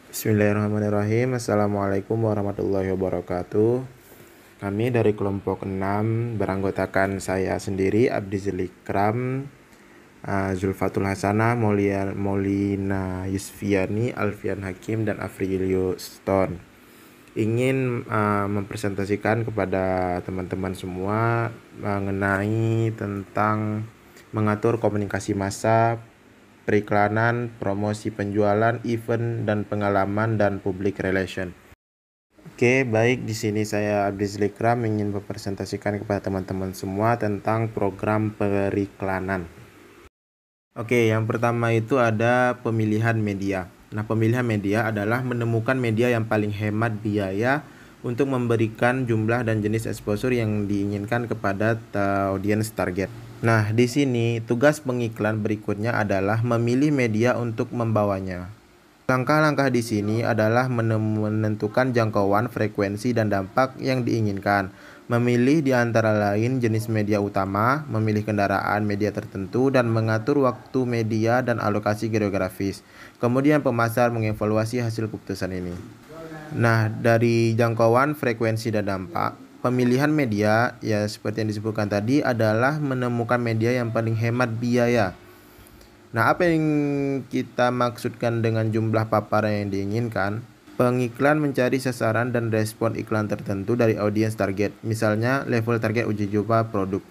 Bismillahirrahmanirrahim. Assalamualaikum warahmatullahi wabarakatuh. Kami dari kelompok 6 beranggotakan saya sendiri, Abdi Zelikram, Zulfatul Hasanah, Molina Yusfiani, Alfian Hakim, dan Afrilio Stone. Ingin mempresentasikan kepada teman-teman semua mengenai tentang mengatur komunikasi massa, periklanan, promosi penjualan, event, dan pengalaman dan public relation. Oke, baik, di sini saya Abdi Zlikram ingin mempresentasikan kepada teman-teman semua tentang program periklanan. Oke, yang pertama itu ada pemilihan media. Nah, pemilihan media adalah menemukan media yang paling hemat biaya untuk memberikan jumlah dan jenis exposure yang diinginkan kepada audiens target. Nah, di sini tugas pengiklan berikutnya adalah memilih media untuk membawanya. Langkah-langkah di sini adalah menentukan jangkauan, frekuensi, dan dampak yang diinginkan. Memilih di antara lain jenis media utama, memilih kendaraan media tertentu, dan mengatur waktu media dan alokasi geografis. Kemudian pemasar mengevaluasi hasil keputusan ini. Nah, dari jangkauan, frekuensi, dan dampak, pemilihan media, ya seperti yang disebutkan tadi, adalah menemukan media yang paling hemat biaya. Nah, apa yang kita maksudkan dengan jumlah paparan yang diinginkan? Pengiklan mencari sasaran dan respon iklan tertentu dari audiens target, misalnya level target uji coba produk.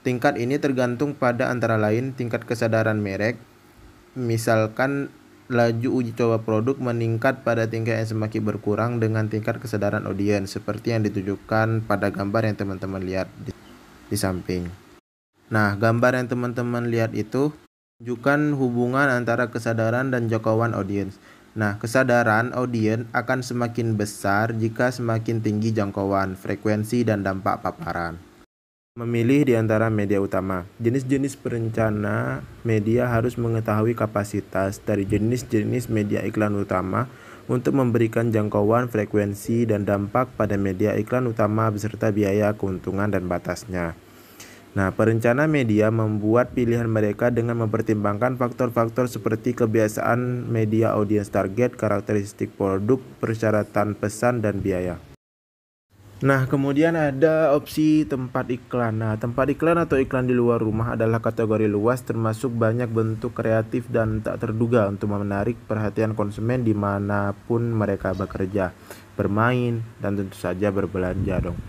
Tingkat ini tergantung pada antara lain tingkat kesadaran merek, misalkan laju uji coba produk meningkat pada tingkat yang semakin berkurang dengan tingkat kesadaran audiens, seperti yang ditunjukkan pada gambar yang teman-teman lihat di samping. Nah, gambar yang teman-teman lihat itu menunjukkan hubungan antara kesadaran dan jangkauan audiens. Nah, kesadaran audiens akan semakin besar jika semakin tinggi jangkauan, frekuensi, dan dampak paparan. Memilih di antara media utama. Jenis-jenis perencana media harus mengetahui kapasitas dari jenis-jenis media iklan utama untuk memberikan jangkauan, frekuensi, dan dampak pada media iklan utama beserta biaya, keuntungan, dan batasnya. Nah, perencana media membuat pilihan mereka dengan mempertimbangkan faktor-faktor seperti kebiasaan media audiens target, karakteristik produk, persyaratan pesan, dan biaya. Nah, kemudian ada opsi tempat iklan. Nah, tempat iklan atau iklan di luar rumah adalah kategori luas termasuk banyak bentuk kreatif dan tak terduga untuk menarik perhatian konsumen dimanapun mereka bekerja, bermain, dan tentu saja berbelanja dong.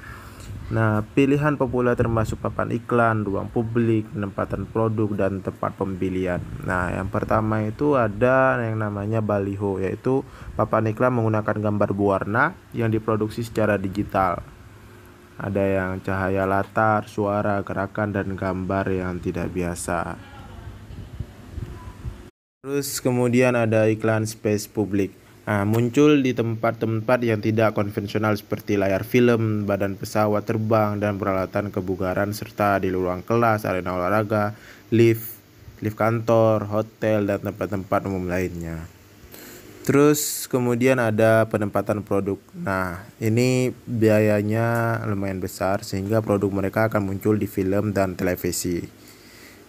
Nah, pilihan populer termasuk papan iklan, ruang publik, penempatan produk, dan tempat pembelian. Nah, yang pertama itu ada yang namanya baliho, yaitu papan iklan menggunakan gambar berwarna yang diproduksi secara digital. Ada yang cahaya latar, suara, gerakan, dan gambar yang tidak biasa. Terus kemudian ada iklan space publik. Nah, muncul di tempat-tempat yang tidak konvensional seperti layar film, badan pesawat terbang, dan peralatan kebugaran, serta di ruang kelas, arena olahraga, lift kantor, hotel, dan tempat-tempat umum lainnya. Terus kemudian ada penempatan produk. Nah, ini biayanya lumayan besar sehingga produk mereka akan muncul di film dan televisi.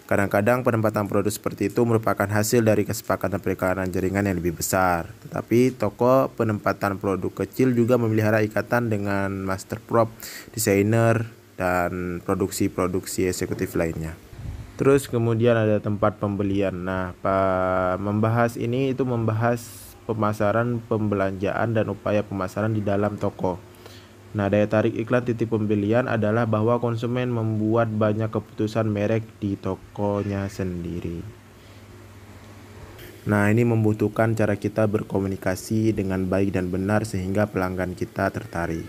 Kadang-kadang penempatan produk seperti itu merupakan hasil dari kesepakatan periklanan jaringan yang lebih besar. Tetapi toko penempatan produk kecil juga memelihara ikatan dengan master prop, desainer, dan produksi-produksi eksekutif lainnya. Terus kemudian ada tempat pembelian. Nah, membahas ini itu membahas pemasaran, pembelanjaan, dan upaya pemasaran di dalam toko. Nah, daya tarik iklan titik pembelian adalah bahwa konsumen membuat banyak keputusan merek di tokonya sendiri. Nah, ini membutuhkan cara kita berkomunikasi dengan baik dan benar sehingga pelanggan kita tertarik.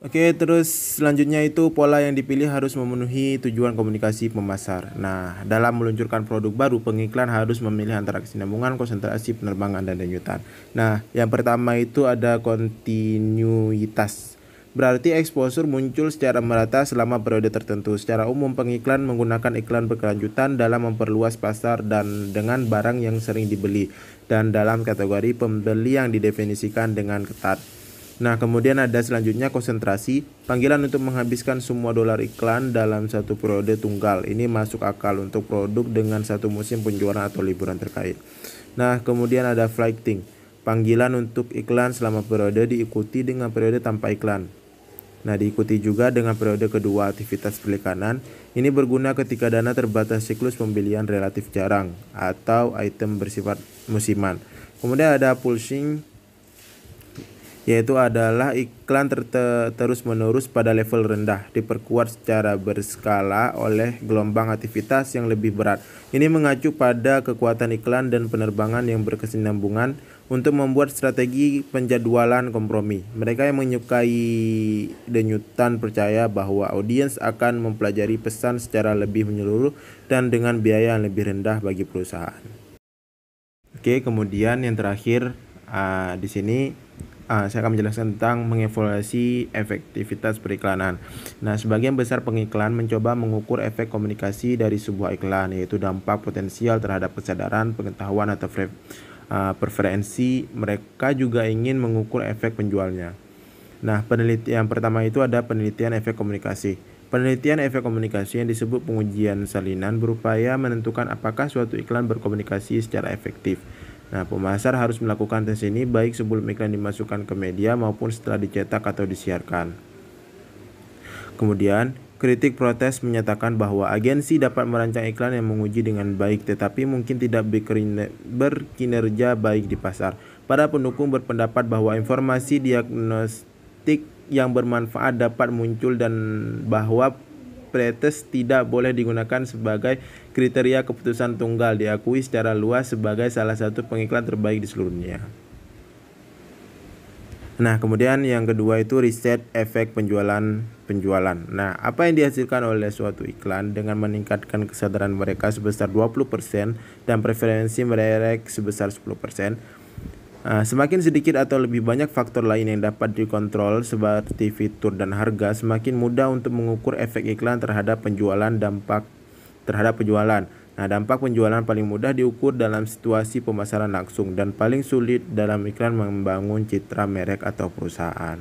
Oke, terus selanjutnya itu pola yang dipilih harus memenuhi tujuan komunikasi pemasar. Nah, dalam meluncurkan produk baru, pengiklan harus memilih antara kesinambungan, konsentrasi, penerbangan, dan denyutan. Nah, yang pertama itu ada kontinuitas. Berarti exposure muncul secara merata selama periode tertentu. Secara umum, pengiklan menggunakan iklan berkelanjutan dalam memperluas pasar dan dengan barang yang sering dibeli, dan dalam kategori pembeli yang didefinisikan dengan ketat. Nah, kemudian ada selanjutnya konsentrasi, panggilan untuk menghabiskan semua dolar iklan dalam satu periode tunggal. Ini masuk akal untuk produk dengan satu musim penjualan atau liburan terkait. Nah, kemudian ada flighting. panggilan untuk iklan selama periode diikuti dengan periode tanpa iklan. Nah, diikuti juga dengan periode kedua aktivitas periklanan. Ini berguna ketika dana terbatas, siklus pembelian relatif jarang, atau item bersifat musiman. Kemudian ada pulsing, yaitu adalah iklan terus-menerus pada level rendah, diperkuat secara berskala oleh gelombang aktivitas yang lebih berat. Ini mengacu pada kekuatan iklan dan penerbangan yang berkesinambungan untuk membuat strategi penjadwalan kompromi. Mereka yang menyukai denyutan percaya bahwa audiens akan mempelajari pesan secara lebih menyeluruh dan dengan biaya yang lebih rendah bagi perusahaan. Oke, kemudian yang terakhir di sini saya akan menjelaskan tentang mengevaluasi efektivitas periklanan. Nah, sebagian besar pengiklan mencoba mengukur efek komunikasi dari sebuah iklan, yaitu dampak potensial terhadap kesadaran, pengetahuan, atau preferensi. Mereka juga ingin mengukur efek penjualnya. Nah, penelitian pertama itu ada penelitian efek komunikasi. Penelitian efek komunikasi yang disebut pengujian salinan berupaya menentukan apakah suatu iklan berkomunikasi secara efektif. Nah, pemasar harus melakukan tes ini baik sebelum iklan dimasukkan ke media maupun setelah dicetak atau disiarkan. Kemudian, kritik protes menyatakan bahwa agensi dapat merancang iklan yang menguji dengan baik tetapi mungkin tidak berkinerja baik di pasar. Para pendukung berpendapat bahwa informasi diagnostik yang bermanfaat dapat muncul dan bahwa pretest tidak boleh digunakan sebagai kriteria keputusan tunggal, diakui secara luas sebagai salah satu pengiklan terbaik di seluruh dunia. Nah, kemudian yang kedua itu riset efek penjualan. Nah, apa yang dihasilkan oleh suatu iklan dengan meningkatkan kesadaran mereka sebesar 20% dan preferensi mereka sebesar 10%. Semakin sedikit atau lebih banyak faktor lain yang dapat dikontrol seperti fitur dan harga, semakin mudah untuk mengukur efek iklan terhadap penjualan. Nah, dampak penjualan paling mudah diukur dalam situasi pemasaran langsung dan paling sulit dalam iklan membangun citra merek atau perusahaan.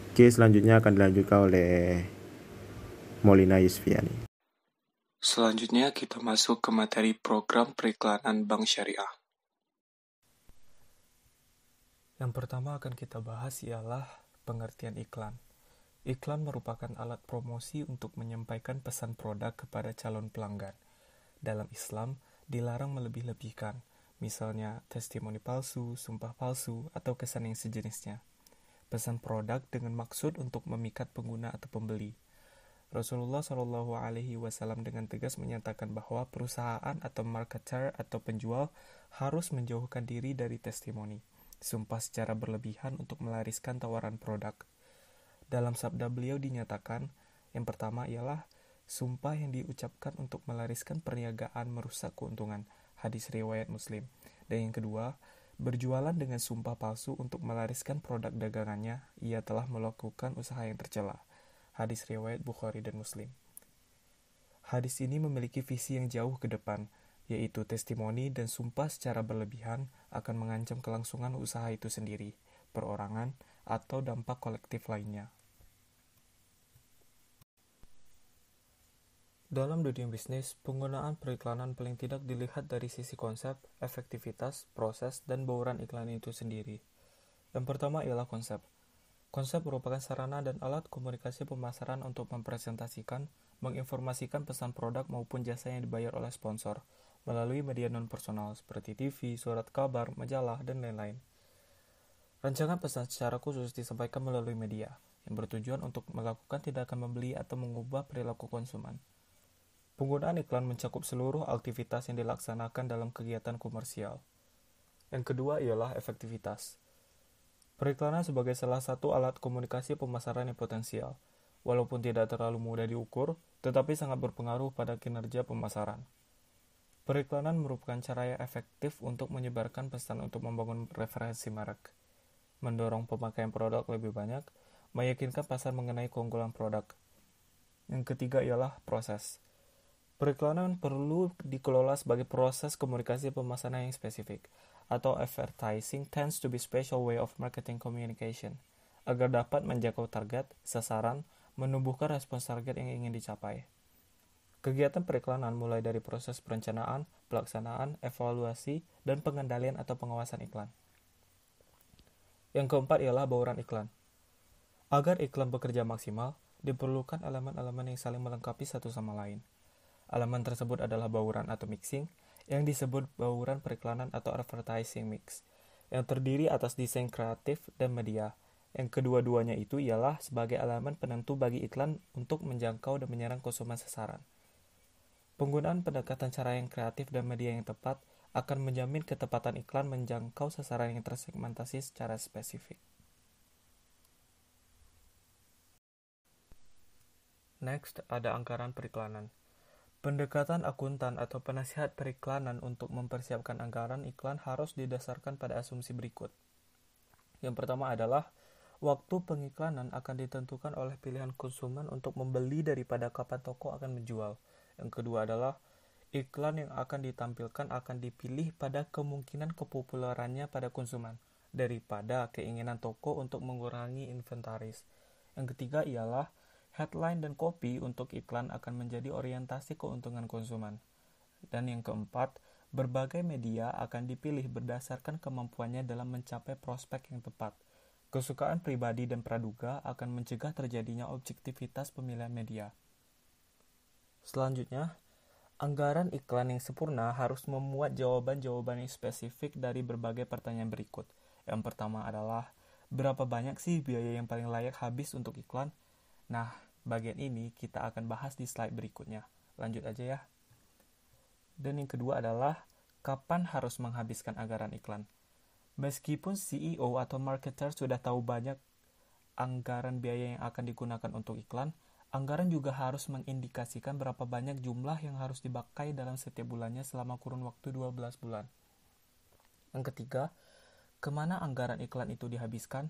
Oke, selanjutnya akan dilanjutkan oleh Molina Yusfiani. Selanjutnya kita masuk ke materi program periklanan Bank Syariah. Yang pertama akan kita bahas ialah pengertian iklan. Iklan merupakan alat promosi untuk menyampaikan pesan produk kepada calon pelanggan. Dalam Islam, dilarang melebih-lebihkan, misalnya testimoni palsu, sumpah palsu, atau kesan yang sejenisnya. Pesan produk dengan maksud untuk memikat pengguna atau pembeli. Rasulullah SAW dengan tegas menyatakan bahwa perusahaan atau marketer atau penjual harus menjauhkan diri dari testimoni, sumpah secara berlebihan untuk melariskan tawaran produk. Dalam sabda beliau dinyatakan, yang pertama ialah sumpah yang diucapkan untuk melariskan perniagaan merusak keuntungan, hadis riwayat Muslim. Dan yang kedua, berjualan dengan sumpah palsu untuk melariskan produk dagangannya, ia telah melakukan usaha yang tercela, hadis riwayat Bukhari dan Muslim. Hadis ini memiliki visi yang jauh ke depan, yaitu testimoni dan sumpah secara berlebihan akan mengancam kelangsungan usaha itu sendiri, perorangan, atau dampak kolektif lainnya. Dalam dunia bisnis, penggunaan periklanan paling tidak dilihat dari sisi konsep, efektivitas, proses, dan bauran iklan itu sendiri. Yang pertama ialah konsep. Konsep merupakan sarana dan alat komunikasi pemasaran untuk mempresentasikan, menginformasikan pesan produk maupun jasa yang dibayar oleh sponsor, melalui media non-personal seperti TV, surat kabar, majalah, dan lain-lain. Rancangan pesan secara khusus disampaikan melalui media, yang bertujuan untuk melakukan tindakan membeli atau mengubah perilaku konsumen. Penggunaan iklan mencakup seluruh aktivitas yang dilaksanakan dalam kegiatan komersial. Yang kedua ialah efektivitas. Periklanan sebagai salah satu alat komunikasi pemasaran yang potensial, walaupun tidak terlalu mudah diukur, tetapi sangat berpengaruh pada kinerja pemasaran. Periklanan merupakan cara yang efektif untuk menyebarkan pesan untuk membangun referensi merek, mendorong pemakaian produk lebih banyak, meyakinkan pasar mengenai keunggulan produk. Yang ketiga ialah proses. Periklanan perlu dikelola sebagai proses komunikasi pemasaran yang spesifik, atau advertising tends to be special way of marketing communication, agar dapat menjangkau target, sasaran, menumbuhkan respons target yang ingin dicapai. Kegiatan periklanan mulai dari proses perencanaan, pelaksanaan, evaluasi, dan pengendalian atau pengawasan iklan. Yang keempat ialah bauran iklan. Agar iklan bekerja maksimal, diperlukan elemen-elemen yang saling melengkapi satu sama lain. Elemen tersebut adalah bauran atau mixing, yang disebut bauran periklanan atau advertising mix, yang terdiri atas desain kreatif dan media. Yang kedua-duanya itu ialah sebagai elemen penentu bagi iklan untuk menjangkau dan menyerang konsumen sasaran. Penggunaan pendekatan cara yang kreatif dan media yang tepat akan menjamin ketepatan iklan menjangkau sasaran yang tersegmentasi secara spesifik. Next, ada anggaran periklanan. Pendekatan akuntan atau penasihat periklanan untuk mempersiapkan anggaran iklan harus didasarkan pada asumsi berikut. Yang pertama adalah waktu pengiklanan akan ditentukan oleh pilihan konsumen untuk membeli daripada kapan toko akan menjual. Yang kedua adalah iklan yang akan ditampilkan akan dipilih pada kemungkinan kepopulerannya pada konsumen daripada keinginan toko untuk mengurangi inventaris. Yang ketiga ialah headline dan copy untuk iklan akan menjadi orientasi keuntungan konsumen. Dan yang keempat, berbagai media akan dipilih berdasarkan kemampuannya dalam mencapai prospek yang tepat. Kesukaan pribadi dan praduga akan mencegah terjadinya objektivitas pemilihan media. Selanjutnya, anggaran iklan yang sempurna harus memuat jawaban-jawaban yang spesifik dari berbagai pertanyaan berikut. Yang pertama adalah, berapa banyak sih biaya yang paling layak habis untuk iklan? Nah, bagian ini kita akan bahas di slide berikutnya. Lanjut aja ya. Dan yang kedua adalah, kapan harus menghabiskan anggaran iklan? Meskipun CEO atau marketer sudah tahu banyak anggaran biaya yang akan digunakan untuk iklan, anggaran juga harus mengindikasikan berapa banyak jumlah yang harus dipakai dalam setiap bulannya selama kurun waktu 12 bulan. Yang ketiga, kemana anggaran iklan itu dihabiskan?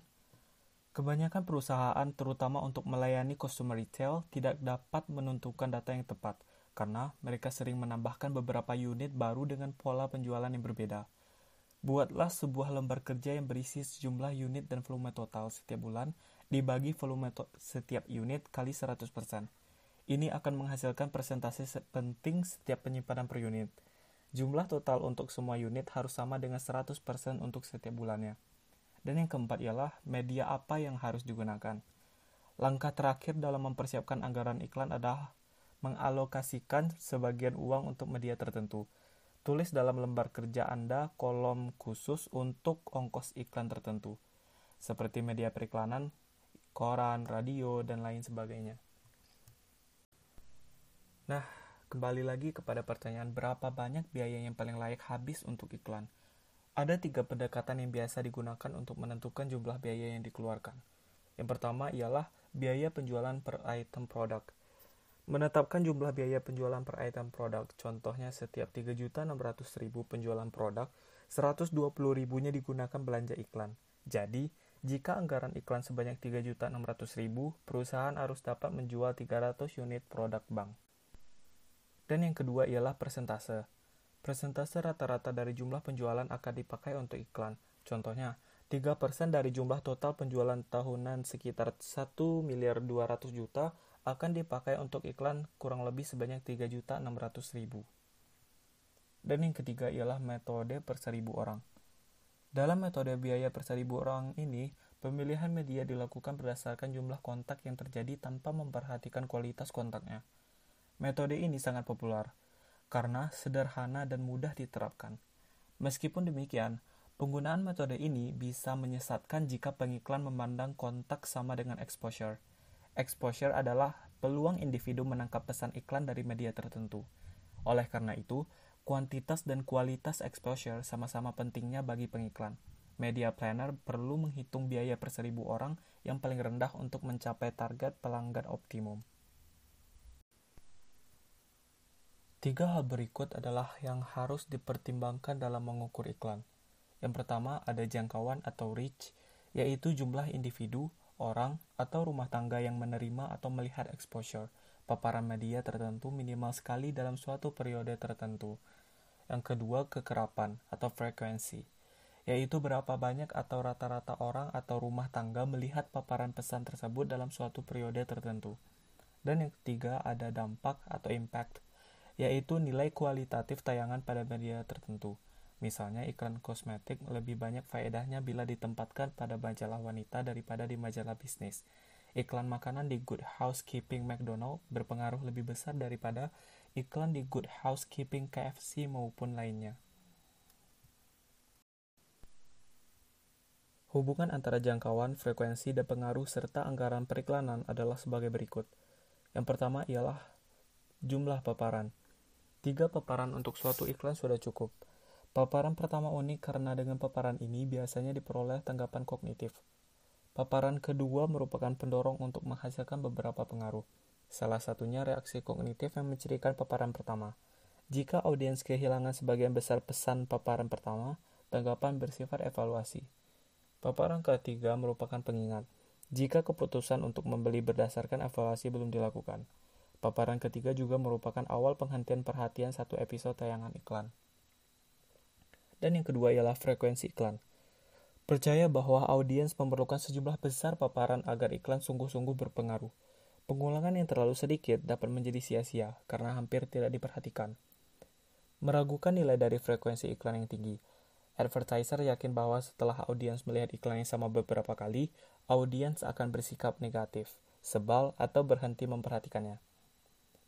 Kebanyakan perusahaan, terutama untuk melayani customer retail, tidak dapat menentukan data yang tepat, karena mereka sering menambahkan beberapa unit baru dengan pola penjualan yang berbeda. Buatlah sebuah lembar kerja yang berisi sejumlah unit dan volume total setiap bulan, dibagi volume setiap unit kali 100%. Ini akan menghasilkan persentase penting setiap penyimpanan per unit. Jumlah total untuk semua unit harus sama dengan 100% untuk setiap bulannya. Dan yang keempat ialah media apa yang harus digunakan. Langkah terakhir dalam mempersiapkan anggaran iklan adalah mengalokasikan sebagian uang untuk media tertentu. Tulis dalam lembar kerja Anda kolom khusus untuk ongkos iklan tertentu, seperti media periklanan, koran, radio, dan lain sebagainya. Nah, kembali lagi kepada pertanyaan berapa banyak biaya yang paling layak habis untuk iklan. Ada 3 pendekatan yang biasa digunakan untuk menentukan jumlah biaya yang dikeluarkan. Yang pertama ialah biaya penjualan per item produk. Menetapkan jumlah biaya penjualan per item produk. Contohnya setiap 3.600.000 penjualan produk, 120.000-nya digunakan belanja iklan. Jadi, jika anggaran iklan sebanyak 3.600.000, perusahaan harus dapat menjual 300 unit produk bank. Dan yang kedua ialah persentase. Persentase rata-rata dari jumlah penjualan akan dipakai untuk iklan. Contohnya, 3% dari jumlah total penjualan tahunan sekitar 1.200.000.000 akan dipakai untuk iklan kurang lebih sebanyak 3.600.000. Dan yang ketiga ialah metode per 1.000 orang. Dalam metode biaya per 1.000 orang ini, pemilihan media dilakukan berdasarkan jumlah kontak yang terjadi tanpa memperhatikan kualitas kontaknya. Metode ini sangat populer karena sederhana dan mudah diterapkan. Meskipun demikian, penggunaan metode ini bisa menyesatkan jika pengiklan memandang kontak sama dengan exposure. Exposure adalah peluang individu menangkap pesan iklan dari media tertentu. Oleh karena itu, kuantitas dan kualitas exposure sama-sama pentingnya bagi pengiklan. Media planner perlu menghitung biaya per 1.000 orang yang paling rendah untuk mencapai target pelanggan optimum. 3 hal berikut adalah yang harus dipertimbangkan dalam mengukur iklan. Yang pertama ada jangkauan atau reach, yaitu jumlah individu, orang, atau rumah tangga yang menerima atau melihat exposure, paparan media tertentu minimal sekali dalam suatu periode tertentu. Yang kedua kekerapan atau frekuensi, yaitu berapa banyak atau rata-rata orang atau rumah tangga melihat paparan pesan tersebut dalam suatu periode tertentu. Dan yang ketiga ada dampak atau impact, yaitu nilai kualitatif tayangan pada media tertentu. Misalnya iklan kosmetik lebih banyak faedahnya bila ditempatkan pada majalah wanita daripada di majalah bisnis. Iklan makanan di Good Housekeeping McDonald berpengaruh lebih besar daripada iklan di Good Housekeeping KFC maupun lainnya. Hubungan antara jangkauan, frekuensi, dan pengaruh serta anggaran periklanan adalah sebagai berikut. Yang pertama ialah jumlah paparan. 3 paparan untuk suatu iklan sudah cukup. Paparan pertama unik karena dengan paparan ini biasanya diperoleh tanggapan kognitif. Paparan kedua merupakan pendorong untuk menghasilkan beberapa pengaruh. Salah satunya reaksi kognitif yang mencirikan paparan pertama. Jika audiens kehilangan sebagian besar pesan paparan pertama, tanggapan bersifat evaluasi. Paparan ketiga merupakan pengingat. Jika keputusan untuk membeli berdasarkan evaluasi belum dilakukan. Paparan ketiga juga merupakan awal penghentian perhatian satu episode tayangan iklan. Dan yang kedua ialah frekuensi iklan. Percaya bahwa audiens memerlukan sejumlah besar paparan agar iklan sungguh-sungguh berpengaruh. Pengulangan yang terlalu sedikit dapat menjadi sia-sia karena hampir tidak diperhatikan. Meragukan nilai dari frekuensi iklan yang tinggi. Advertiser yakin bahwa setelah audiens melihat iklan yang sama beberapa kali, audiens akan bersikap negatif, sebal, atau berhenti memperhatikannya.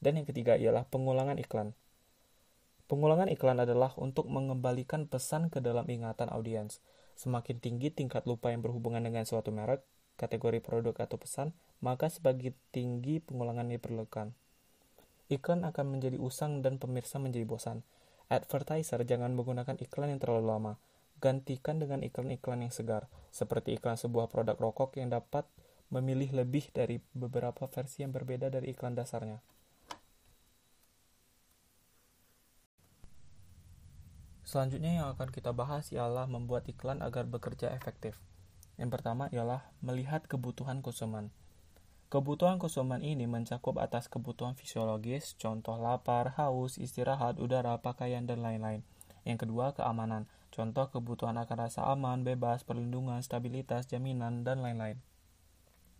Dan yang ketiga ialah pengulangan iklan. Pengulangan iklan adalah untuk mengembalikan pesan ke dalam ingatan audiens. Semakin tinggi tingkat lupa yang berhubungan dengan suatu merek, kategori produk atau pesan, maka semakin tinggi pengulangan diperlukan. Iklan akan menjadi usang dan pemirsa menjadi bosan. Advertiser jangan menggunakan iklan yang terlalu lama. Gantikan dengan iklan-iklan yang segar, seperti iklan sebuah produk rokok yang dapat memilih lebih dari beberapa versi yang berbeda dari iklan dasarnya. Selanjutnya yang akan kita bahas ialah membuat iklan agar bekerja efektif. Yang pertama ialah melihat kebutuhan konsumen. Kebutuhan konsumen ini mencakup atas kebutuhan fisiologis, contoh lapar, haus, istirahat, udara, pakaian, dan lain-lain. Yang kedua, keamanan. Contoh kebutuhan akan rasa aman, bebas, perlindungan, stabilitas, jaminan, dan lain-lain.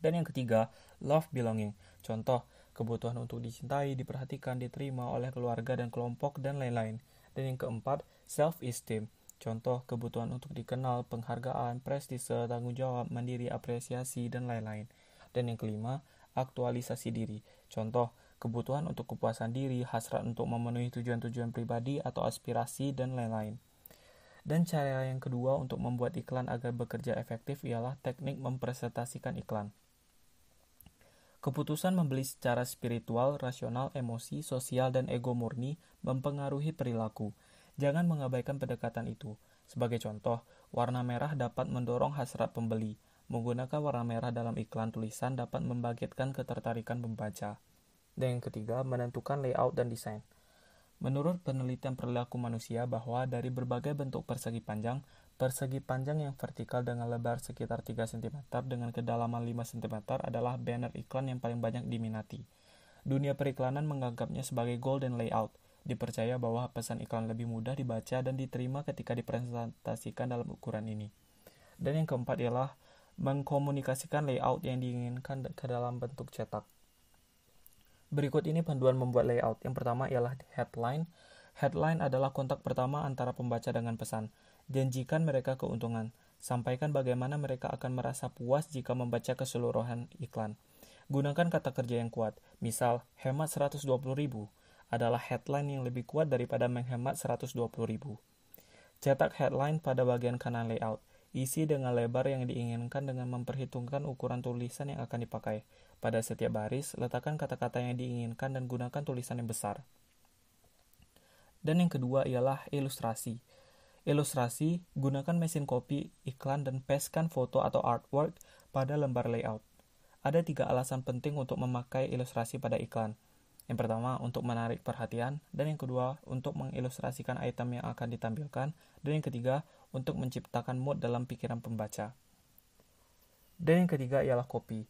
Dan yang ketiga, love belonging. Contoh, kebutuhan untuk dicintai, diperhatikan, diterima oleh keluarga dan kelompok, dan lain-lain. Dan yang keempat, self-esteem. Contoh, kebutuhan untuk dikenal, penghargaan, prestise, tanggung jawab, mandiri, apresiasi, dan lain-lain. Dan yang kelima, aktualisasi diri. Contoh, kebutuhan untuk kepuasan diri, hasrat untuk memenuhi tujuan-tujuan pribadi atau aspirasi, dan lain-lain. Dan cara yang kedua untuk membuat iklan agar bekerja efektif ialah teknik mempresentasikan iklan. Keputusan membeli secara spiritual, rasional, emosi, sosial, dan ego murni mempengaruhi perilaku. Jangan mengabaikan pendekatan itu. Sebagai contoh, warna merah dapat mendorong hasrat pembeli. Menggunakan warna merah dalam iklan tulisan dapat membangkitkan ketertarikan pembaca. Dan yang ketiga, menentukan layout dan desain. Menurut penelitian perilaku manusia bahwa dari berbagai bentuk persegi panjang yang vertikal dengan lebar sekitar 3 cm dengan kedalaman 5 cm adalah banner iklan yang paling banyak diminati. Dunia periklanan menganggapnya sebagai golden layout. Dipercaya bahwa pesan iklan lebih mudah dibaca dan diterima ketika dipresentasikan dalam ukuran ini. Dan yang keempat ialah mengkomunikasikan layout yang diinginkan ke dalam bentuk cetak. Berikut ini panduan membuat layout. Yang pertama ialah headline. Headline adalah kontak pertama antara pembaca dengan pesan. Janjikan mereka keuntungan. Sampaikan bagaimana mereka akan merasa puas jika membaca keseluruhan iklan. Gunakan kata kerja yang kuat. Misal, hemat 120.000 adalah headline yang lebih kuat daripada menghemat 120.000. Cetak headline pada bagian kanan layout. Isi dengan lebar yang diinginkan dengan memperhitungkan ukuran tulisan yang akan dipakai. Pada setiap baris, letakkan kata-kata yang diinginkan dan gunakan tulisan yang besar. Dan yang kedua ialah ilustrasi. Ilustrasi, gunakan mesin copy, iklan, dan pastekan foto atau artwork pada lembar layout. Ada 3 alasan penting untuk memakai ilustrasi pada iklan. Yang pertama, untuk menarik perhatian, dan yang kedua, untuk mengilustrasikan item yang akan ditampilkan, dan yang ketiga, untuk menciptakan mood dalam pikiran pembaca. Dan yang ketiga ialah copy.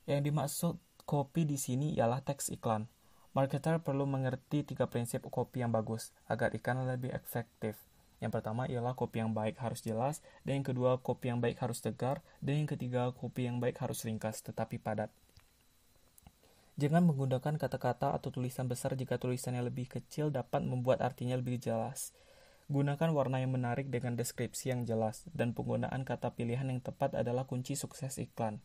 Yang dimaksud copy di sini ialah teks iklan. Marketer perlu mengerti 3 prinsip copy yang bagus agar iklan lebih efektif. Yang pertama ialah copy yang baik harus jelas, dan yang kedua copy yang baik harus tegar, dan yang ketiga copy yang baik harus ringkas tetapi padat. Jangan menggunakan kata-kata atau tulisan besar jika tulisannya lebih kecil dapat membuat artinya lebih jelas. Gunakan warna yang menarik dengan deskripsi yang jelas, dan penggunaan kata pilihan yang tepat adalah kunci sukses iklan.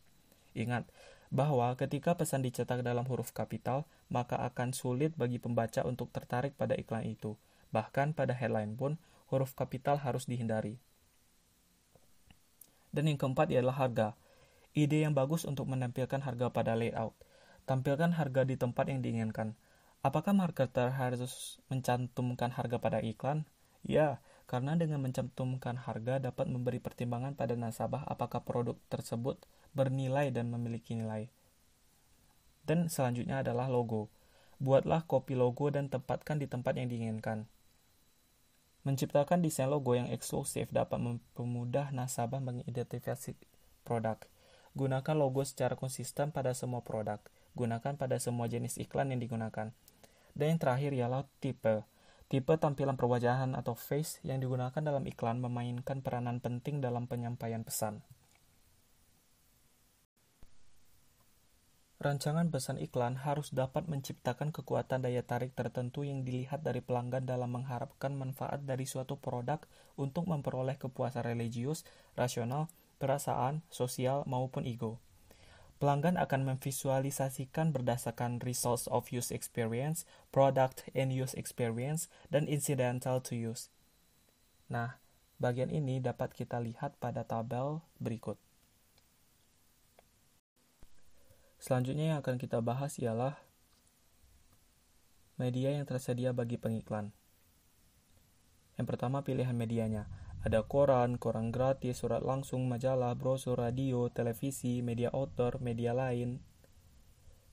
Ingat bahwa ketika pesan dicetak dalam huruf kapital, maka akan sulit bagi pembaca untuk tertarik pada iklan itu. Bahkan pada headline pun, huruf kapital harus dihindari. Dan yang keempat ialah harga. Ide yang bagus untuk menampilkan harga pada layout. Tampilkan harga di tempat yang diinginkan. Apakah marketer harus mencantumkan harga pada iklan? Ya, karena dengan mencantumkan harga dapat memberi pertimbangan pada nasabah apakah produk tersebut bernilai dan memiliki nilai. Dan selanjutnya adalah logo. Buatlah kopi logo dan tempatkan di tempat yang diinginkan. Menciptakan desain logo yang eksklusif dapat mempermudah nasabah mengidentifikasi produk. Gunakan logo secara konsisten pada semua produk. Gunakan pada semua jenis iklan yang digunakan. Dan yang terakhir ialah tipe. Tipe tampilan perwajahan atau face yang digunakan dalam iklan memainkan peranan penting dalam penyampaian pesan. Rancangan pesan iklan harus dapat menciptakan kekuatan daya tarik tertentu yang dilihat dari pelanggan dalam mengharapkan manfaat dari suatu produk untuk memperoleh kepuasan religius, rasional, perasaan, sosial, maupun ego. Pelanggan akan memvisualisasikan berdasarkan results of use experience, product and use experience, dan incidental to use. Nah, bagian ini dapat kita lihat pada tabel berikut. Selanjutnya yang akan kita bahas ialah media yang tersedia bagi pengiklan. Yang pertama, pilihan medianya. Ada koran gratis, surat langsung, majalah, brosur, radio, televisi, media outdoor, media lain.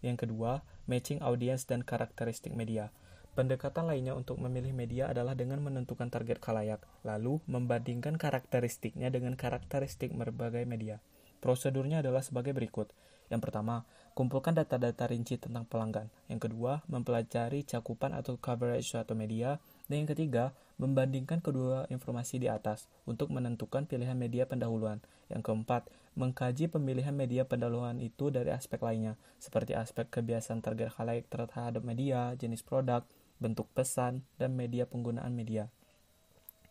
Yang kedua, matching audience dan karakteristik media. Pendekatan lainnya untuk memilih media adalah dengan menentukan target khalayak, lalu membandingkan karakteristiknya dengan karakteristik berbagai media. Prosedurnya adalah sebagai berikut. Yang pertama, kumpulkan data-data rinci tentang pelanggan. Yang kedua, mempelajari cakupan atau coverage suatu media. Dan yang ketiga, membandingkan kedua informasi di atas untuk menentukan pilihan media pendahuluan. Yang keempat, mengkaji pemilihan media pendahuluan itu dari aspek lainnya, seperti aspek kebiasaan target khalayak terhadap media, jenis produk, bentuk pesan, dan media penggunaan media.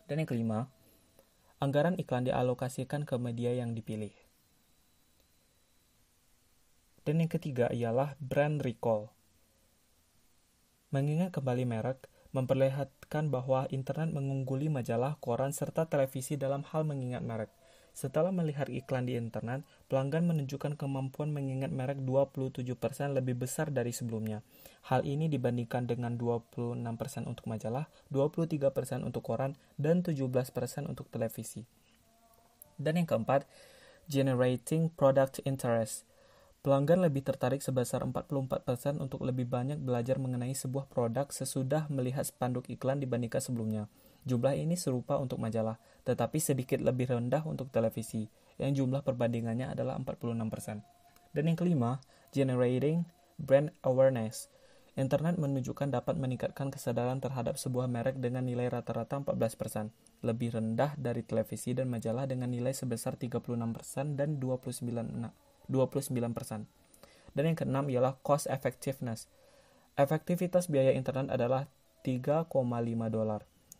Dan yang kelima, anggaran iklan dialokasikan ke media yang dipilih. Dan yang ketiga ialah brand recall. Mengingat kembali merek, memperlihatkan bahwa internet mengungguli majalah, koran, serta televisi dalam hal mengingat merek. Setelah melihat iklan di internet, pelanggan menunjukkan kemampuan mengingat merek 27% lebih besar dari sebelumnya. Hal ini dibandingkan dengan 26% untuk majalah, 23% untuk koran, dan 17% untuk televisi. Dan yang keempat, generating product interest. Pelanggan lebih tertarik sebesar 44% untuk lebih banyak belajar mengenai sebuah produk sesudah melihat spanduk iklan dibandingkan sebelumnya. Jumlah ini serupa untuk majalah, tetapi sedikit lebih rendah untuk televisi, yang jumlah perbandingannya adalah 46%. Dan yang kelima, generating brand awareness. Internet menunjukkan dapat meningkatkan kesadaran terhadap sebuah merek dengan nilai rata-rata 14%, lebih rendah dari televisi dan majalah dengan nilai sebesar 36% dan 29%. Dan yang keenam ialah cost effectiveness. Efektivitas biaya internet adalah $3,5.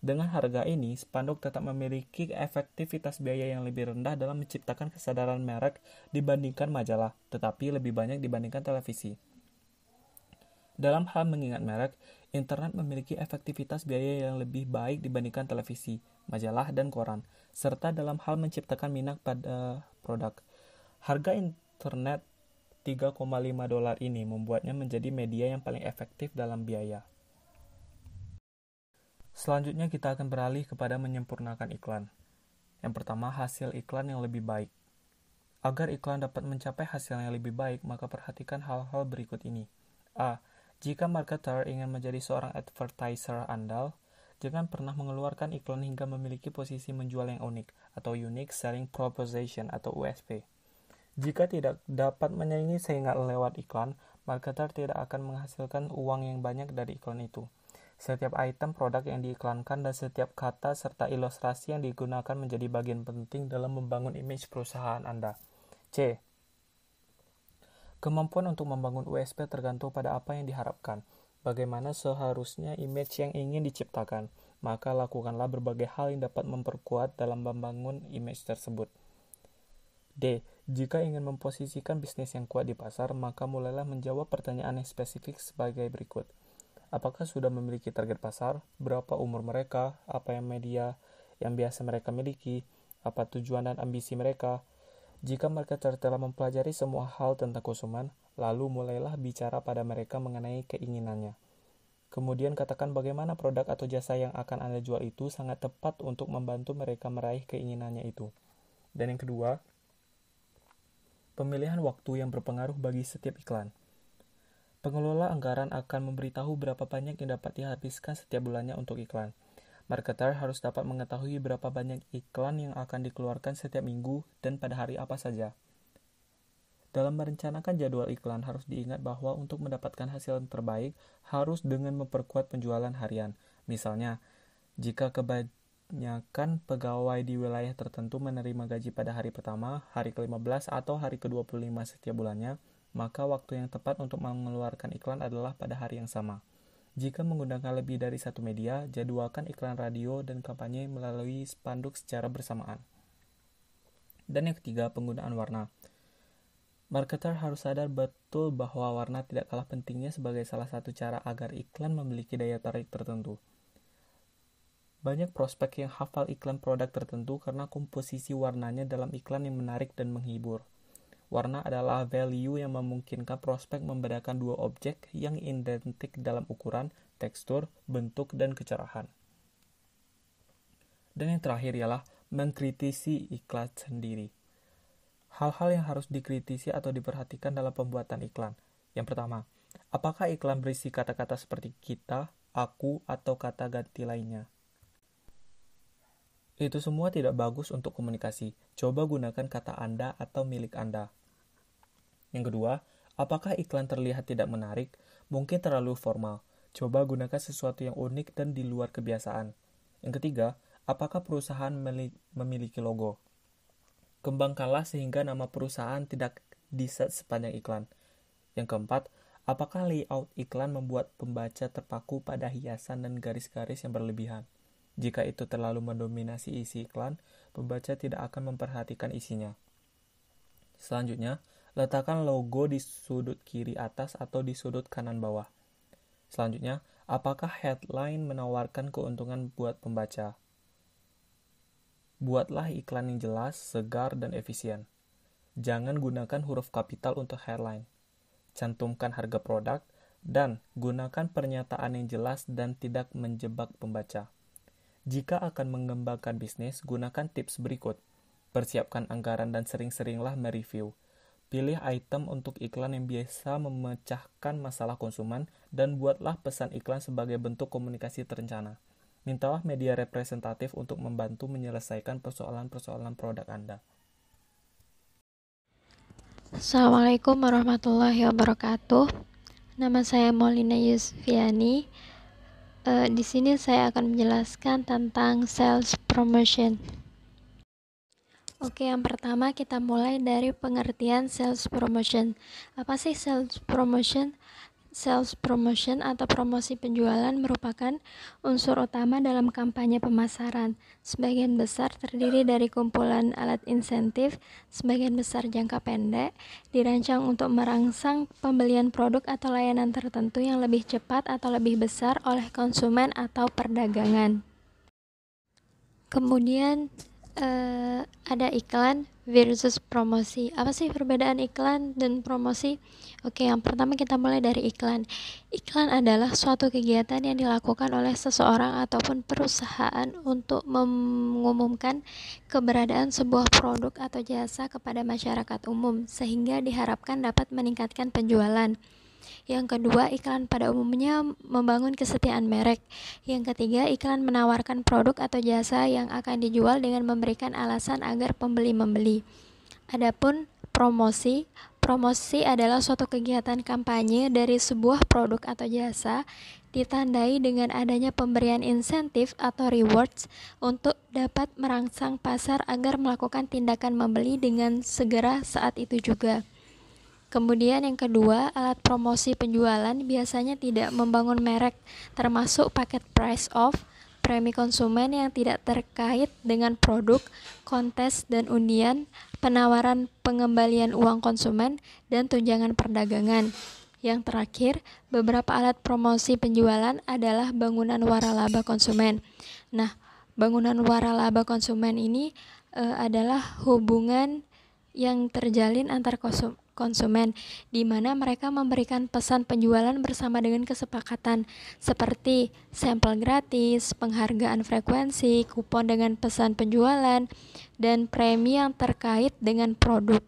Dengan harga ini, spanduk tetap memiliki efektivitas biaya yang lebih rendah dalam menciptakan kesadaran merek dibandingkan majalah, tetapi lebih banyak dibandingkan televisi. Dalam hal mengingat merek, internet memiliki efektivitas biaya yang lebih baik dibandingkan televisi, majalah, dan koran, serta dalam hal menciptakan minat pada produk. Harga internet $3,5 ini membuatnya menjadi media yang paling efektif dalam biaya. Selanjutnya kita akan beralih kepada menyempurnakan iklan. Yang pertama, hasil iklan yang lebih baik. Agar iklan dapat mencapai hasil yang lebih baik, maka perhatikan hal-hal berikut ini. A. Jika marketer ingin menjadi seorang advertiser andal, jangan pernah mengeluarkan iklan hingga memiliki posisi menjual yang unik, atau Unique Selling Proposition atau USP. Jika tidak dapat menyaingi saingan lewat iklan, marketer tidak akan menghasilkan uang yang banyak dari iklan itu. Setiap item produk yang diiklankan dan setiap kata serta ilustrasi yang digunakan menjadi bagian penting dalam membangun image perusahaan Anda. C. Kemampuan untuk membangun USP tergantung pada apa yang diharapkan. Bagaimana seharusnya image yang ingin diciptakan. maka lakukanlah berbagai hal yang dapat memperkuat dalam membangun image tersebut. D. Jika ingin memposisikan bisnis yang kuat di pasar, maka mulailah menjawab pertanyaan yang spesifik sebagai berikut. Apakah sudah memiliki target pasar? Berapa umur mereka? Apa yang media yang biasa mereka miliki? Apa tujuan dan ambisi mereka? Jika marketer telah mempelajari semua hal tentang konsumen, lalu mulailah bicara pada mereka mengenai keinginannya. Kemudian katakan bagaimana produk atau jasa yang akan Anda jual itu sangat tepat untuk membantu mereka meraih keinginannya itu. Dan yang kedua, pemilihan waktu yang berpengaruh bagi setiap iklan. Pengelola anggaran akan memberitahu berapa banyak yang dapat dihabiskan setiap bulannya untuk iklan. Marketer harus dapat mengetahui berapa banyak iklan yang akan dikeluarkan setiap minggu dan pada hari apa saja. Dalam merencanakan jadwal iklan harus diingat bahwa untuk mendapatkan hasil yang terbaik harus dengan memperkuat penjualan harian. Misalnya, jika kebanyakan pegawai di wilayah tertentu menerima gaji pada hari pertama, hari ke-15 atau hari ke-25 setiap bulannya, maka waktu yang tepat untuk mengeluarkan iklan adalah pada hari yang sama. Jika menggunakan lebih dari satu media, jadwalkan iklan radio dan kampanye melalui spanduk secara bersamaan. Dan yang ketiga, penggunaan warna. Marketer harus sadar betul bahwa warna tidak kalah pentingnya sebagai salah satu cara agar iklan memiliki daya tarik tertentu. Banyak prospek yang hafal iklan produk tertentu karena komposisi warnanya dalam iklan yang menarik dan menghibur. Warna adalah value yang memungkinkan prospek membedakan dua objek yang identik dalam ukuran, tekstur, bentuk, dan kecerahan. Dan yang terakhir ialah mengkritisi iklan sendiri. Hal-hal yang harus dikritisi atau diperhatikan dalam pembuatan iklan. Yang pertama, apakah iklan berisi kata-kata seperti kita, aku, atau kata ganti lainnya? Itu semua tidak bagus untuk komunikasi. Coba gunakan kata Anda atau milik Anda. Yang kedua, apakah iklan terlihat tidak menarik? Mungkin terlalu formal. Coba gunakan sesuatu yang unik dan di luar kebiasaan. Yang ketiga, apakah perusahaan memiliki logo? Kembangkanlah sehingga nama perusahaan tidak di-set sepanjang iklan. Yang keempat, apakah layout iklan membuat pembaca terpaku pada hiasan dan garis-garis yang berlebihan? Jika itu terlalu mendominasi isi iklan, pembaca tidak akan memperhatikan isinya. Selanjutnya, letakkan logo di sudut kiri atas atau di sudut kanan bawah. Selanjutnya, apakah headline menawarkan keuntungan buat pembaca? Buatlah iklan yang jelas, segar, dan efisien. Jangan gunakan huruf kapital untuk headline. Cantumkan harga produk, dan gunakan pernyataan yang jelas dan tidak menjebak pembaca. Jika akan mengembangkan bisnis, gunakan tips berikut. Persiapkan anggaran dan sering-seringlah mereview. Pilih item untuk iklan yang biasa memecahkan masalah konsumen, dan buatlah pesan iklan sebagai bentuk komunikasi terencana. Mintalah media representatif untuk membantu menyelesaikan persoalan-persoalan produk Anda. Assalamualaikum warahmatullahi wabarakatuh. Nama saya Maulina Yusfiani. Di sini saya akan menjelaskan tentang sales promotion. Oke, yang pertama kita mulai dari pengertian sales promotion. Apa sih sales promotion? Sales promotion atau promosi penjualan merupakan unsur utama dalam kampanye pemasaran. Sebagian besar terdiri dari kumpulan alat insentif, sebagian besar jangka pendek, dirancang untuk merangsang pembelian produk atau layanan tertentu yang lebih cepat atau lebih besar oleh konsumen atau perdagangan. Kemudian ada iklan versus promosi. Apa sih perbedaan iklan dan promosi? Oke, yang pertama kita mulai dari iklan. Iklan adalah suatu kegiatan yang dilakukan oleh seseorang ataupun perusahaan untuk mengumumkan keberadaan sebuah produk atau jasa kepada masyarakat umum, sehingga diharapkan dapat meningkatkan penjualan. Yang kedua, iklan pada umumnya membangun kesetiaan merek. Yang ketiga, iklan menawarkan produk atau jasa yang akan dijual dengan memberikan alasan agar pembeli membeli. Adapun promosi adalah suatu kegiatan kampanye dari sebuah produk atau jasa ditandai dengan adanya pemberian insentif atau rewards untuk dapat merangsang pasar agar melakukan tindakan membeli dengan segera saat itu juga. Kemudian yang kedua, alat promosi penjualan biasanya tidak membangun merek, termasuk paket price off, premi konsumen yang tidak terkait dengan produk, kontes dan undian, penawaran pengembalian uang konsumen, dan tunjangan perdagangan. Yang terakhir, beberapa alat promosi penjualan adalah bangunan waralaba konsumen. Nah, bangunan waralaba konsumen ini adalah hubungan yang terjalin antar konsumen, di mana mereka memberikan pesan penjualan bersama dengan kesepakatan seperti sampel gratis, penghargaan frekuensi, kupon dengan pesan penjualan, dan premi yang terkait dengan produk.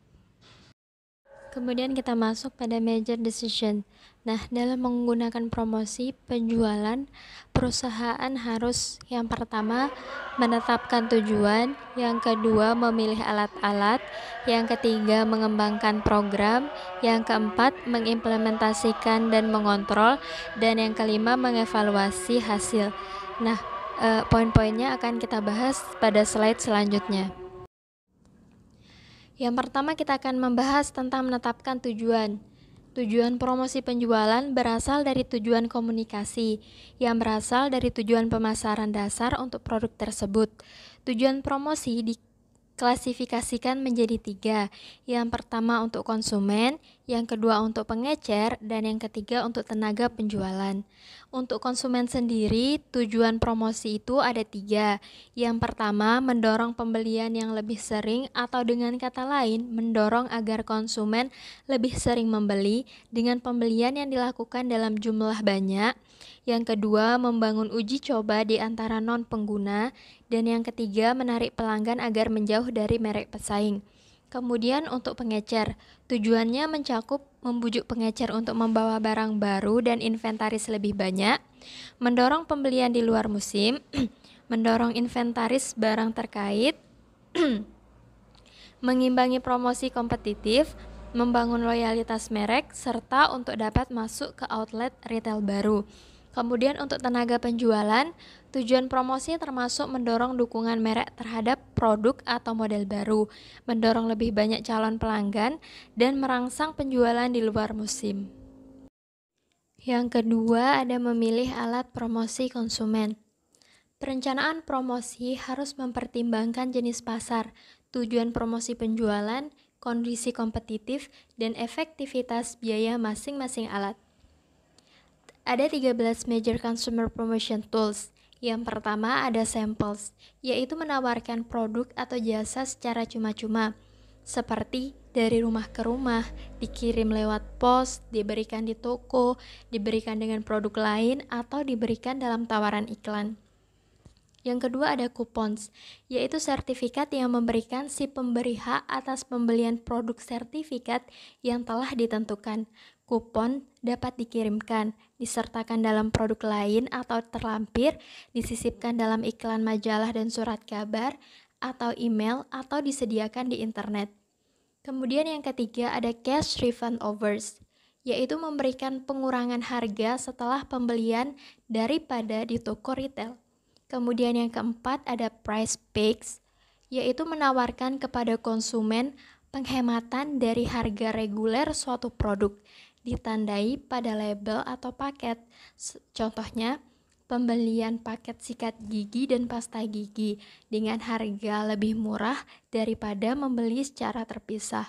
Kemudian kita masuk pada major decision. Nah, dalam menggunakan promosi penjualan, perusahaan harus yang pertama menetapkan tujuan, yang kedua memilih alat-alat, yang ketiga mengembangkan program, yang keempat mengimplementasikan dan mengontrol, dan yang kelima mengevaluasi hasil. Nah, poin-poinnya akan kita bahas pada slide selanjutnya. Yang pertama kita akan membahas tentang menetapkan tujuan. Tujuan promosi penjualan berasal dari tujuan komunikasi, yang berasal dari tujuan pemasaran dasar untuk produk tersebut. Tujuan promosi diklasifikasikan menjadi 3. Yang pertama untuk konsumen, yang kedua untuk pengecer, dan yang ketiga untuk tenaga penjualan. Untuk konsumen sendiri, tujuan promosi itu ada 3. Yang pertama, mendorong pembelian yang lebih sering, atau dengan kata lain, mendorong agar konsumen lebih sering membeli dengan pembelian yang dilakukan dalam jumlah banyak. Yang kedua, membangun uji coba di antara non-pengguna. Dan yang ketiga, menarik pelanggan agar menjauh dari merek pesaing. Kemudian untuk pengecer, tujuannya mencakup membujuk pengecer untuk membawa barang baru dan inventaris lebih banyak, mendorong pembelian di luar musim, mendorong inventaris barang terkait, mengimbangi promosi kompetitif, membangun loyalitas merek, serta untuk dapat masuk ke outlet retail baru. Kemudian untuk tenaga penjualan, tujuan promosi termasuk mendorong dukungan merek terhadap produk atau model baru, mendorong lebih banyak calon pelanggan, dan merangsang penjualan di luar musim. Yang kedua ada memilih alat promosi konsumen. Perencanaan promosi harus mempertimbangkan jenis pasar, tujuan promosi penjualan, kondisi kompetitif, dan efektivitas biaya masing-masing alat. Ada 13 major consumer promotion tools. Yang pertama ada samples, yaitu menawarkan produk atau jasa secara cuma-cuma, seperti dari rumah ke rumah, dikirim lewat pos, diberikan di toko, diberikan dengan produk lain, atau diberikan dalam tawaran iklan. Yang kedua ada coupons, yaitu sertifikat yang memberikan si pemberi hak atas pembelian produk sertifikat yang telah ditentukan. Kupon dapat dikirimkan, disertakan dalam produk lain atau terlampir, disisipkan dalam iklan majalah dan surat kabar, atau email, atau disediakan di internet. Kemudian yang ketiga ada cash refund offers, yaitu memberikan pengurangan harga setelah pembelian daripada di toko retail. Kemudian yang keempat ada price peaks, yaitu menawarkan kepada konsumen penghematan dari harga reguler suatu produk, ditandai pada label atau paket. Contohnya, pembelian paket sikat gigi dan pasta gigi dengan harga lebih murah daripada membeli secara terpisah.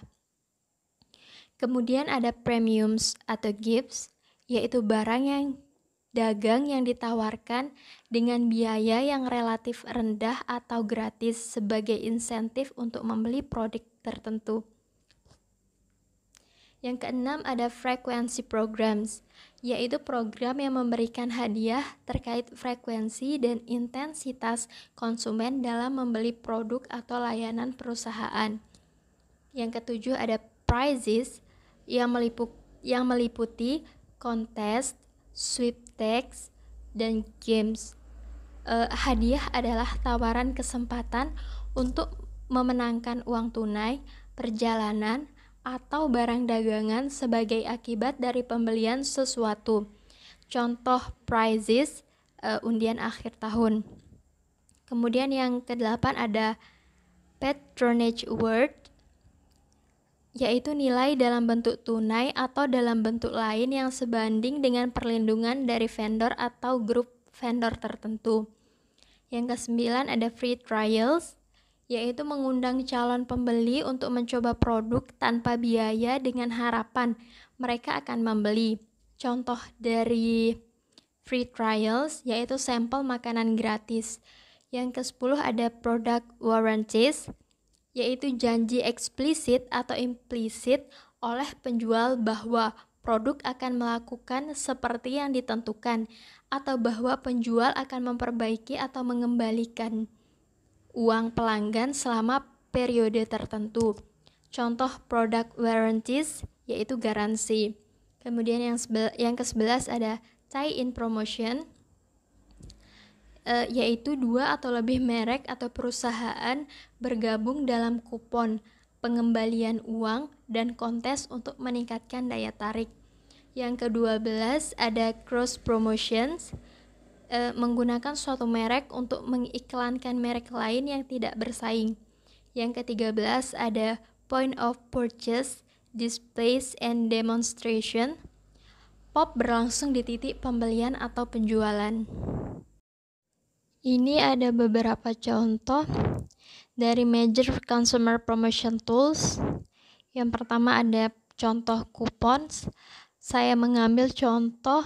Kemudian ada premiums atau gifts, yaitu barang yang dagang yang ditawarkan dengan biaya yang relatif rendah atau gratis sebagai insentif untuk membeli produk tertentu. Yang keenam ada frequency programs, yaitu program yang memberikan hadiah terkait frekuensi dan intensitas konsumen dalam membeli produk atau layanan perusahaan. Yang ketujuh ada prizes yang meliputi kontes, sweepstakes, dan games. Hadiah adalah tawaran kesempatan untuk memenangkan uang tunai, perjalanan, atau barang dagangan sebagai akibat dari pembelian sesuatu. Contoh prizes, undian akhir tahun. Kemudian yang ke-8 ada patronage award, yaitu nilai dalam bentuk tunai atau dalam bentuk lain yang sebanding dengan perlindungan dari vendor atau grup vendor tertentu. Yang ke-9 ada free trials, yaitu mengundang calon pembeli untuk mencoba produk tanpa biaya dengan harapan mereka akan membeli. Contoh dari free trials yaitu sampel makanan gratis. Yang ke-10 ada product warranties, yaitu janji eksplisit atau implisit oleh penjual bahwa produk akan melakukan seperti yang ditentukan atau bahwa penjual akan memperbaiki atau mengembalikan uang pelanggan selama periode tertentu. Contoh product warranties yaitu garansi. Kemudian yang ke-11 ada tie-in promotion, yaitu 2 atau lebih merek atau perusahaan bergabung dalam kupon pengembalian uang dan kontes untuk meningkatkan daya tarik. Yang ke-12 ada cross promotions, menggunakan suatu merek untuk mengiklankan merek lain yang tidak bersaing. Yang ke-13 ada point of purchase, displays and demonstration, POP berlangsung di titik pembelian atau penjualan. Ini ada beberapa contoh dari major consumer promotion tools. Yang pertama ada contoh coupons. Saya mengambil contoh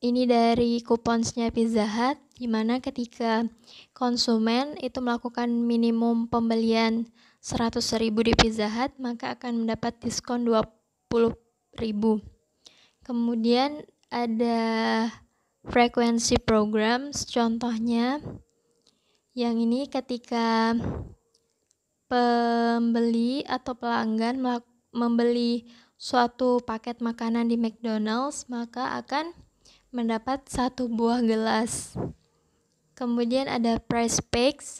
ini dari couponsnya Pizza Hut, di mana ketika konsumen itu melakukan minimum pembelian 100.000 di Pizza Hut, maka akan mendapat diskon 20.000. Kemudian ada frequency programs, contohnya yang ini ketika pembeli atau pelanggan membeli suatu paket makanan di McDonald's, maka akan mendapat 1 buah gelas. Kemudian ada price packs,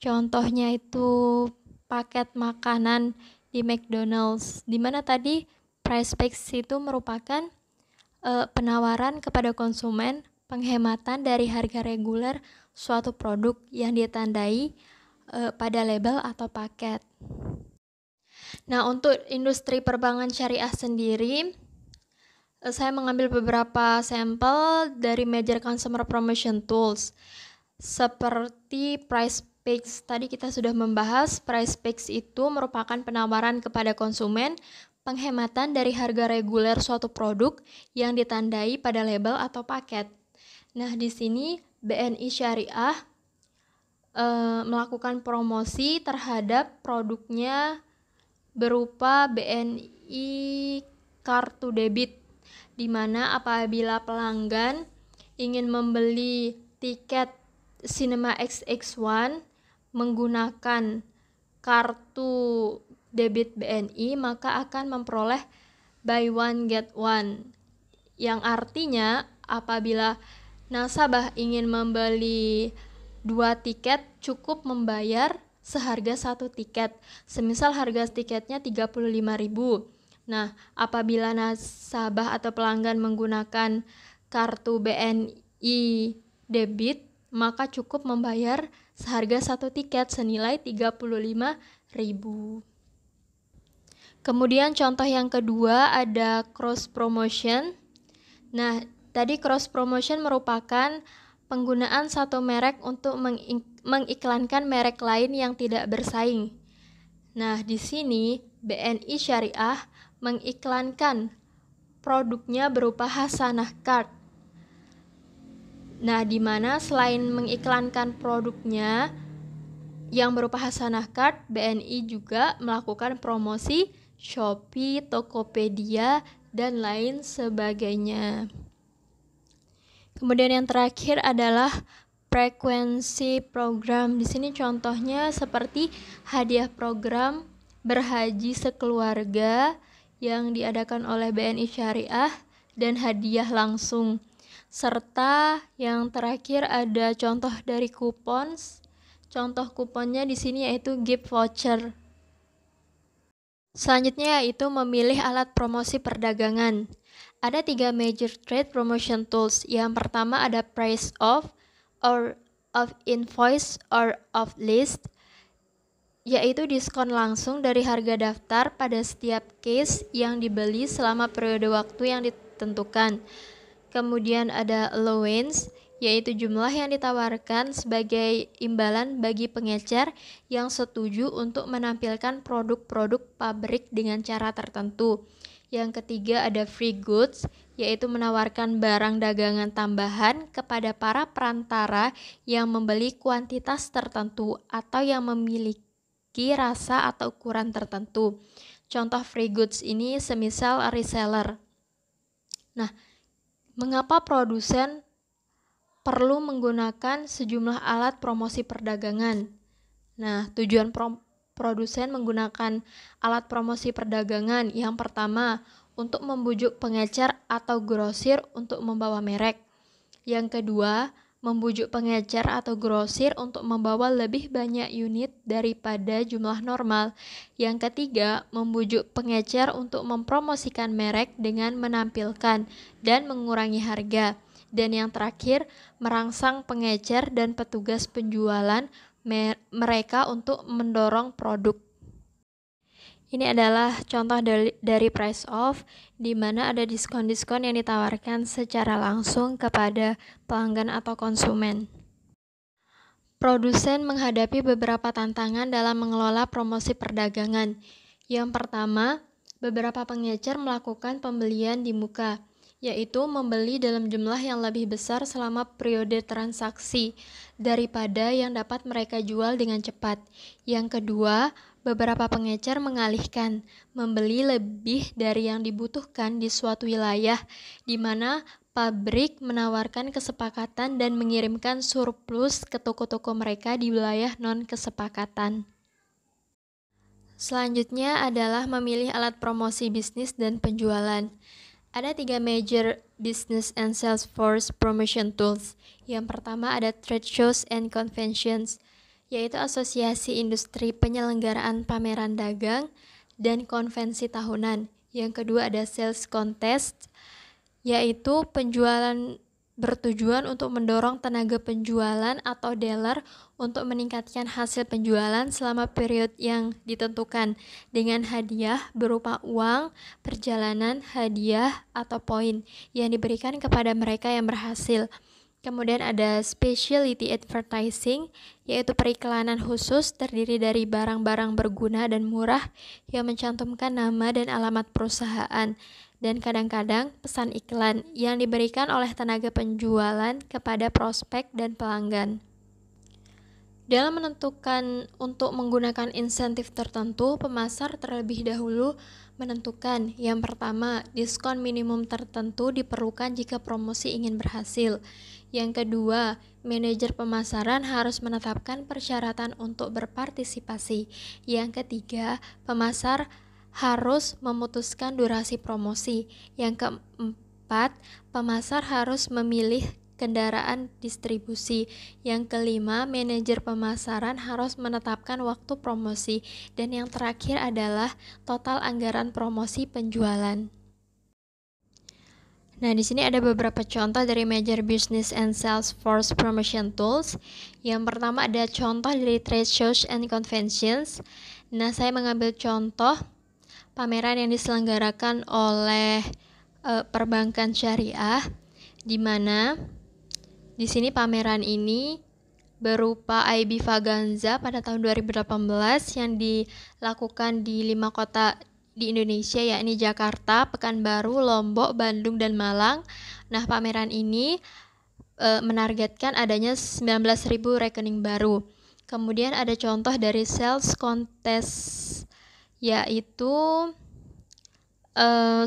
contohnya itu paket makanan di McDonald's, di mana tadi price packs itu merupakan penawaran kepada konsumen penghematan dari harga reguler suatu produk yang ditandai pada label atau paket. Nah, untuk industri perbankan syariah sendiri, saya mengambil beberapa sampel dari major consumer promotion tools seperti price packs. Tadi kita sudah membahas price packs itu merupakan penawaran kepada konsumen penghematan dari harga reguler suatu produk yang ditandai pada label atau paket. Nah, di sini BNI Syariah melakukan promosi terhadap produknya berupa BNI kartu debit, di mana apabila pelanggan ingin membeli tiket Cinema XX1 menggunakan kartu debit BNI, maka akan memperoleh buy one get one, yang artinya apabila nasabah ingin membeli 2 tiket cukup membayar seharga 1 tiket. Semisal harga tiketnya 35.000. Nah, apabila nasabah atau pelanggan menggunakan kartu BNI debit, maka cukup membayar seharga 1 tiket senilai 35.000. Kemudian contoh yang kedua ada cross promotion. Nah, tadi cross promotion merupakan penggunaan satu merek untuk mengiklankan merek lain yang tidak bersaing. Nah, di sini BNI Syariah mengiklankan produknya berupa Hasanah Card. Nah, di mana selain mengiklankan produknya yang berupa Hasanah Card, BNI juga melakukan promosi Shopee, Tokopedia, dan lain sebagainya. Kemudian yang terakhir adalah frekuensi program. Di sini contohnya seperti hadiah program berhaji sekeluarga yang diadakan oleh BNI Syariah dan hadiah langsung. Serta yang terakhir ada contoh dari coupons. Contoh kuponnya di sini yaitu gift voucher. Selanjutnya yaitu memilih alat promosi perdagangan. Ada 3 major trade promotion tools. Yang pertama ada price off, or off invoice, or off list, yaitu diskon langsung dari harga daftar pada setiap case yang dibeli selama periode waktu yang ditentukan. Kemudian ada allowance, yaitu jumlah yang ditawarkan sebagai imbalan bagi pengecer yang setuju untuk menampilkan produk-produk pabrik dengan cara tertentu. Yang ketiga ada free goods, yaitu menawarkan barang dagangan tambahan kepada para perantara yang membeli kuantitas tertentu atau yang memiliki rasa atau ukuran tertentu. Contoh free goods ini semisal reseller. Nah, mengapa produsen perlu menggunakan sejumlah alat promosi perdagangan? Nah, tujuan produsen menggunakan alat promosi perdagangan yang pertama, untuk membujuk pengecer atau grosir untuk membawa merek. Yang kedua, membujuk pengecer atau grosir untuk membawa lebih banyak unit daripada jumlah normal. Yang ketiga, membujuk pengecer untuk mempromosikan merek dengan menampilkan dan mengurangi harga. Dan yang terakhir, merangsang pengecer dan petugas penjualan mereka untuk mendorong produk. Ini adalah contoh dari price off, di mana ada diskon-diskon yang ditawarkan secara langsung kepada pelanggan atau konsumen. Produsen menghadapi beberapa tantangan dalam mengelola promosi perdagangan. Yang pertama, beberapa pengecer melakukan pembelian di muka, yaitu membeli dalam jumlah yang lebih besar selama periode transaksi daripada yang dapat mereka jual dengan cepat. Yang kedua, beberapa pengecer mengalihkan membeli lebih dari yang dibutuhkan di suatu wilayah, di mana pabrik menawarkan kesepakatan dan mengirimkan surplus ke toko-toko mereka di wilayah non-kesepakatan. Selanjutnya adalah memilih alat promosi bisnis dan penjualan. Ada 3 major business and sales force promotion tools. Yang pertama ada trade shows and conventions, yaitu asosiasi industri penyelenggaraan pameran dagang dan konvensi tahunan. Yang kedua ada sales contest, yaitu penjualan bertujuan untuk mendorong tenaga penjualan atau dealer untuk meningkatkan hasil penjualan selama periode yang ditentukan dengan hadiah berupa uang, perjalanan, hadiah, atau poin yang diberikan kepada mereka yang berhasil. Kemudian ada specialty advertising, yaitu periklanan khusus terdiri dari barang-barang berguna dan murah yang mencantumkan nama dan alamat perusahaan, dan kadang-kadang pesan iklan yang diberikan oleh tenaga penjualan kepada prospek dan pelanggan. Dalam menentukan untuk menggunakan insentif tertentu, pemasar terlebih dahulu menentukan yang pertama, diskon minimum tertentu diperlukan jika promosi ingin berhasil. Yang kedua, manajer pemasaran harus menetapkan persyaratan untuk berpartisipasi. Yang ketiga, pemasar harus memutuskan durasi promosi. Yang keempat, pemasar harus memilih kendaraan distribusi. Yang kelima, manajer pemasaran harus menetapkan waktu promosi. Dan yang terakhir adalah total anggaran promosi penjualan. Nah, di sini ada beberapa contoh dari major business and sales force promotion tools. Yang pertama ada contoh dari trade shows and conventions. Nah, saya mengambil contoh pameran yang diselenggarakan oleh perbankan syariah, di mana di sini pameran ini berupa IB Vaganza pada tahun 2018 yang dilakukan di 5 kota di Indonesia, yakni Jakarta, Pekanbaru, Lombok, Bandung, dan Malang. Nah, pameran ini menargetkan adanya 19.000 rekening baru. Kemudian ada contoh dari sales contest, yaitu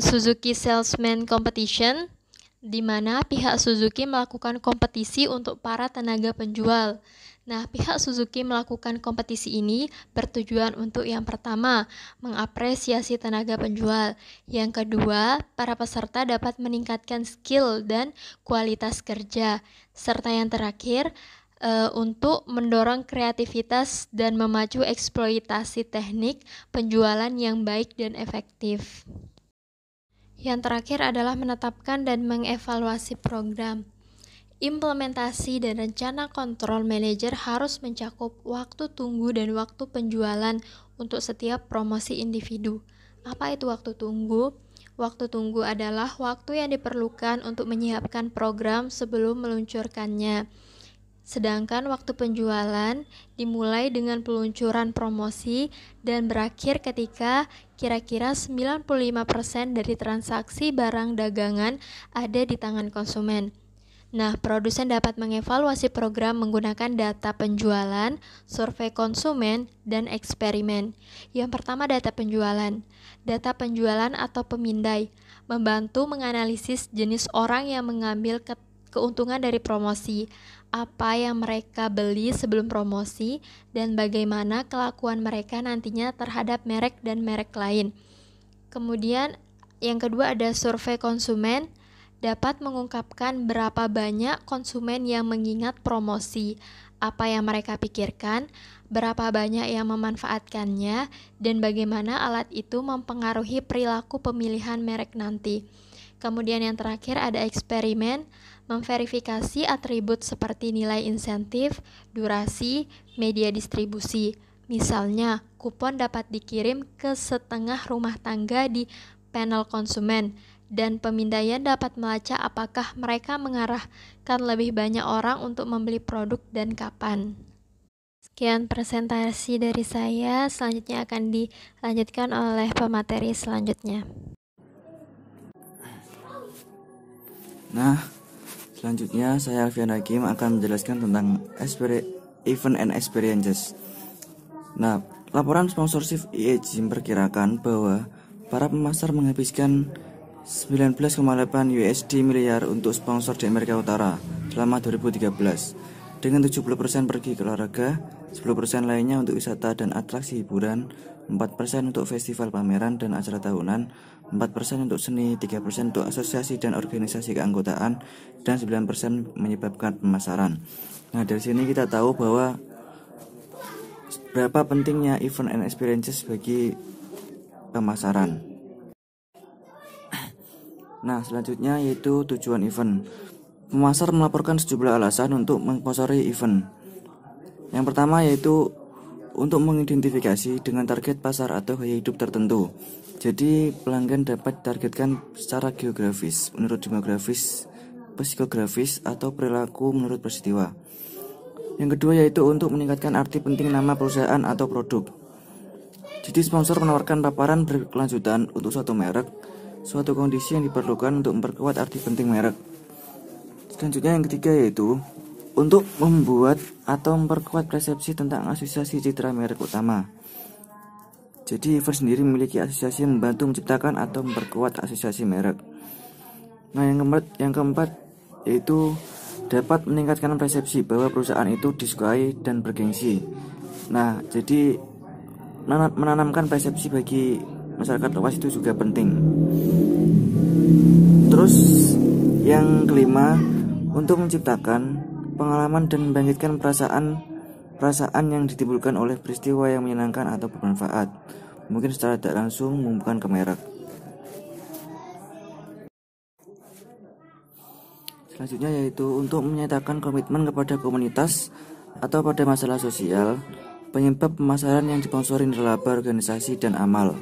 Suzuki Salesman Competition, di mana pihak Suzuki melakukan kompetisi untuk para tenaga penjual. Nah, pihak Suzuki melakukan kompetisi ini bertujuan untuk yang pertama, mengapresiasi tenaga penjual. Yang kedua, para peserta dapat meningkatkan skill dan kualitas kerja. Serta yang terakhir, untuk mendorong kreativitas dan memacu eksploitasi teknik penjualan yang baik dan efektif. Yang terakhir adalah menetapkan dan mengevaluasi program. Implementasi dan rencana kontrol manajer harus mencakup waktu tunggu dan waktu penjualan untuk setiap promosi individu. Apa itu waktu tunggu? Waktu tunggu adalah waktu yang diperlukan untuk menyiapkan program sebelum meluncurkannya. Sedangkan waktu penjualan dimulai dengan peluncuran promosi dan berakhir ketika kira-kira 95% dari transaksi barang dagangan ada di tangan konsumen. Nah, produsen dapat mengevaluasi program menggunakan data penjualan, survei konsumen, dan eksperimen. Yang pertama, data penjualan. Data penjualan atau pemindai membantu menganalisis jenis orang yang mengambil keuntungan dari promosi, apa yang mereka beli sebelum promosi, dan bagaimana kelakuan mereka nantinya terhadap merek dan merek lain. Kemudian yang kedua ada survei konsumen, dapat mengungkapkan berapa banyak konsumen yang mengingat promosi, apa yang mereka pikirkan, berapa banyak yang memanfaatkannya, dan bagaimana alat itu mempengaruhi perilaku pemilihan merek nanti. Kemudian yang terakhir ada eksperimen, memverifikasi atribut seperti nilai insentif, durasi, media distribusi. Misalnya, kupon dapat dikirim ke setengah rumah tangga di panel konsumen, dan pemindaian dapat melacak apakah mereka mengarahkan lebih banyak orang untuk membeli produk dan kapan. Sekian presentasi dari saya, selanjutnya akan dilanjutkan oleh pemateri selanjutnya. Nah, selanjutnya saya Alfian Hakim akan menjelaskan tentang event and experiences. Nah, laporan sponsorship IAG memperkirakan bahwa para pemasar menghabiskan 19,8 USD miliar untuk sponsor di Amerika Utara selama 2013, dengan 70% pergi ke olahraga, 10% lainnya untuk wisata dan atraksi hiburan, 4% untuk festival pameran dan acara tahunan, 4% untuk seni, 3% untuk asosiasi dan organisasi keanggotaan, dan 9% menyebabkan pemasaran. Nah, dari sini kita tahu bahwa berapa pentingnya event and experiences bagi pemasaran. Nah, selanjutnya yaitu tujuan event. Pemasar melaporkan sejumlah alasan untuk mengsponsori event. Yang pertama yaitu untuk mengidentifikasi dengan target pasar atau gaya hidup tertentu. Jadi pelanggan dapat ditargetkan secara geografis, menurut demografis, psikografis, atau perilaku menurut peristiwa. Yang kedua yaitu untuk meningkatkan arti penting nama perusahaan atau produk. Jadi sponsor menawarkan paparan berkelanjutan untuk suatu merek, suatu kondisi yang diperlukan untuk memperkuat arti penting merek. Selanjutnya yang ketiga yaitu untuk membuat atau memperkuat persepsi tentang asosiasi citra merek utama. Jadi event sendiri memiliki asosiasi yang membantu menciptakan atau memperkuat asosiasi merek. Nah, yang keempat yaitu dapat meningkatkan persepsi bahwa perusahaan itu disukai dan bergengsi. Nah, jadi menanamkan persepsi bagi masyarakat luas itu juga penting. Terus yang kelima, untuk menciptakan pengalaman dan membangkitkan perasaan yang ditimbulkan oleh peristiwa yang menyenangkan atau bermanfaat, mungkin secara tidak langsung menghubungkan ke merek. Selanjutnya yaitu untuk menyatakan komitmen kepada komunitas atau pada masalah sosial, penyebab pemasaran yang disponsori nirlaba, organisasi, dan amal.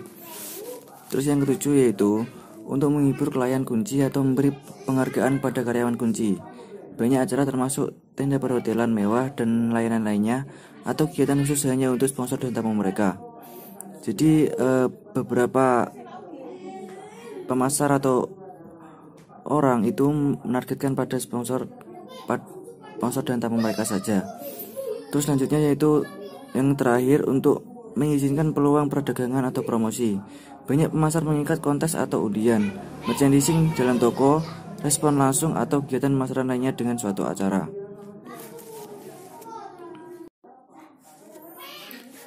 Terus yang ketujuh yaitu untuk menghibur klien kunci atau memberi penghargaan pada karyawan kunci. Banyak acara termasuk tenda perhotelan mewah dan layanan lainnya atau kegiatan khusus hanya untuk sponsor dan tamu mereka. Jadi beberapa pemasar atau orang itu menargetkan pada sponsor dan tamu mereka saja. Terus selanjutnya yaitu yang terakhir untuk mengizinkan peluang perdagangan atau promosi. Banyak pemasar mengikat kontes atau undian, merchandising dalam toko, respon langsung atau kegiatan pemasaran lainnya dengan suatu acara.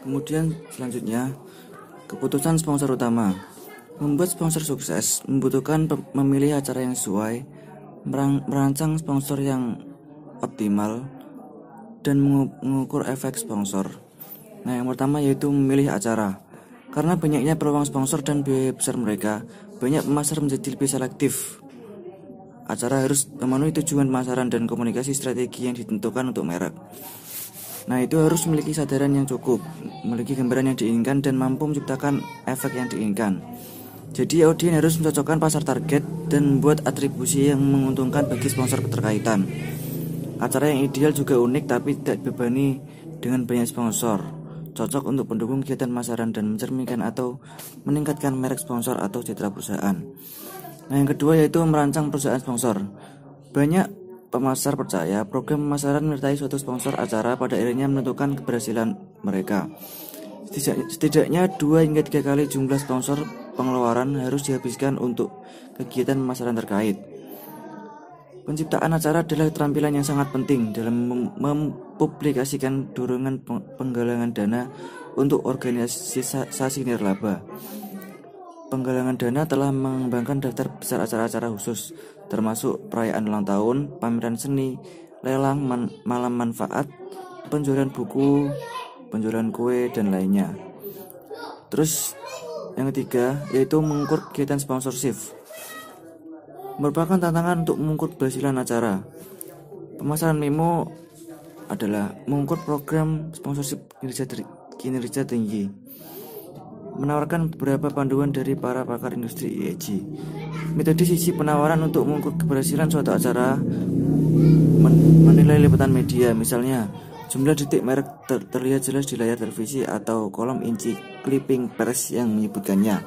Kemudian selanjutnya, keputusan sponsor utama. Membuat sponsor sukses membutuhkan memilih acara yang sesuai, merancang sponsor yang optimal, dan mengukur efek sponsor. Nah, yang pertama yaitu memilih acara. Karena banyaknya peluang sponsor dan biaya besar mereka, banyak pemasar menjadi lebih selektif. Acara harus memenuhi tujuan pemasaran dan komunikasi strategi yang ditentukan untuk merek. Nah, itu harus memiliki kesadaran yang cukup, memiliki gambaran yang diinginkan, dan mampu menciptakan efek yang diinginkan. Jadi audien harus mencocokkan pasar target dan membuat atribusi yang menguntungkan bagi sponsor keterkaitan. Acara yang ideal juga unik tapi tidak dibebani dengan banyak sponsor. Cocok untuk pendukung kegiatan pemasaran dan mencerminkan atau meningkatkan merek sponsor atau citra perusahaan. Nah, yang kedua yaitu merancang perusahaan sponsor. Banyak pemasar percaya program pemasaran menyertai suatu sponsor acara pada akhirnya menentukan keberhasilan mereka. Setidaknya 2 hingga 3 kali jumlah sponsor pengeluaran harus dihabiskan untuk kegiatan pemasaran terkait. Penciptaan acara adalah keterampilan yang sangat penting dalam mempublikasikan dorongan penggalangan dana untuk organisasi nirlaba. Penggalangan dana telah mengembangkan daftar besar acara-acara khusus, termasuk perayaan ulang tahun, pameran seni, lelang, malam manfaat, penjualan buku, penjualan kue, dan lainnya. Terus yang ketiga yaitu mengukur kegiatan sponsorship. Merupakan tantangan untuk mengukur keberhasilan acara. Pemasaran Memo adalah mengukur program sponsorship kinerja tinggi, menawarkan beberapa panduan dari para pakar industri IEG. Metode sisi penawaran untuk mengukur keberhasilan suatu acara menilai lipatan media, misalnya jumlah detik merek terlihat jelas di layar televisi atau kolom inci clipping pers yang menyebutkannya.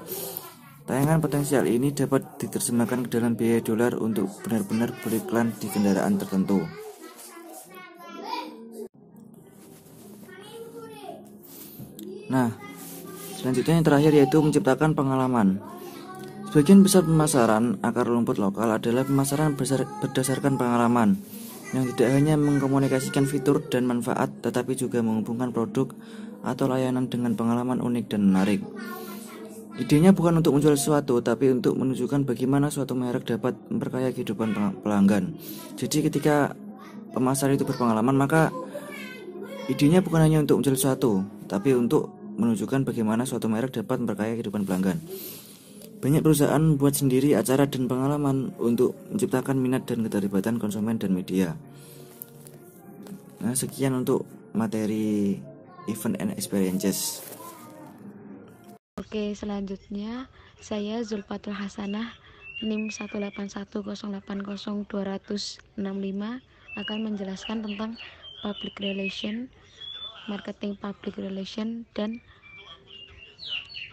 Tayangan potensial ini dapat diterjemahkan ke dalam biaya dolar untuk benar-benar beriklan di kendaraan tertentu. Nah, selanjutnya yang terakhir yaitu menciptakan pengalaman. Sebagian besar pemasaran akar rumput lokal adalah pemasaran berdasarkan pengalaman, yang tidak hanya mengkomunikasikan fitur dan manfaat, tetapi juga menghubungkan produk atau layanan dengan pengalaman unik dan menarik. Idenya bukan untuk menjual sesuatu, tapi untuk menunjukkan bagaimana suatu merek dapat memperkaya kehidupan pelanggan. Jadi ketika pemasar itu berpengalaman, maka idenya bukan hanya untuk menjual sesuatu, tapi untuk menunjukkan bagaimana suatu merek dapat memperkaya kehidupan pelanggan. Banyak perusahaan membuat sendiri acara dan pengalaman untuk menciptakan minat dan keterlibatan konsumen dan media. Nah, sekian untuk materi event and experiences. Oke, selanjutnya saya Zulfatul Hasanah NIM 181080265 akan menjelaskan tentang public relation, marketing public relation, dan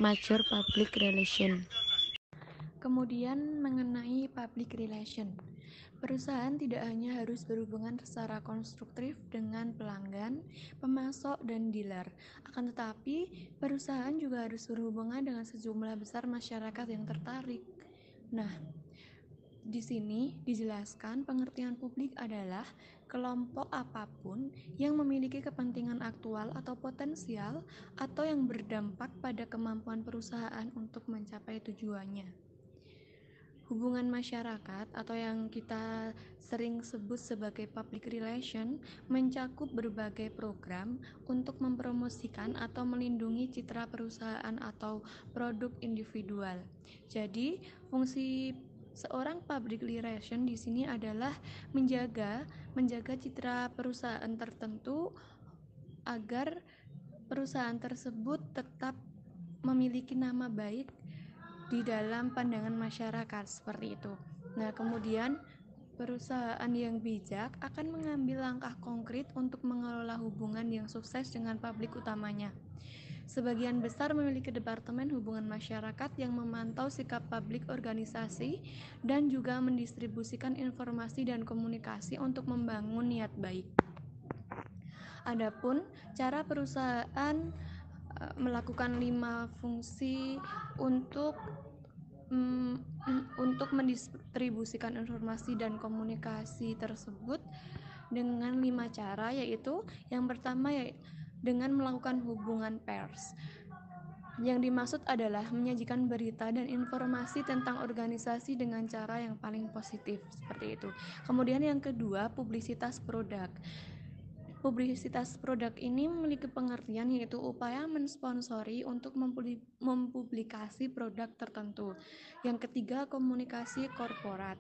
major public relation. Kemudian mengenai public relation, perusahaan tidak hanya harus berhubungan secara konstruktif dengan pelanggan, pemasok, dan dealer, akan tetapi perusahaan juga harus berhubungan dengan sejumlah besar masyarakat yang tertarik. Nah, di sini dijelaskan pengertian publik adalah kelompok apapun yang memiliki kepentingan aktual atau potensial atau yang berdampak pada kemampuan perusahaan untuk mencapai tujuannya. Hubungan masyarakat atau yang kita sering sebut sebagai public relation mencakup berbagai program untuk mempromosikan atau melindungi citra perusahaan atau produk individual. Jadi, fungsi seorang public relation di sini adalah menjaga citra perusahaan tertentu agar perusahaan tersebut tetap memiliki nama baik di dalam pandangan masyarakat, seperti itu. Nah, kemudian perusahaan yang bijak akan mengambil langkah konkret untuk mengelola hubungan yang sukses dengan publik utamanya. Sebagian besar memiliki departemen hubungan masyarakat yang memantau sikap publik organisasi dan juga mendistribusikan informasi dan komunikasi untuk membangun niat baik. Adapun cara perusahaan melakukan 5 fungsi untuk mendistribusikan informasi dan komunikasi tersebut dengan 5 cara, yaitu yang pertama dengan melakukan hubungan pers. Yang dimaksud adalah menyajikan berita dan informasi tentang organisasi dengan cara yang paling positif, seperti itu. Kemudian yang kedua, publisitas produk. Publisitas produk ini memiliki pengertian yaitu upaya mensponsori untuk mempublikasi produk tertentu. Yang ketiga, komunikasi korporat.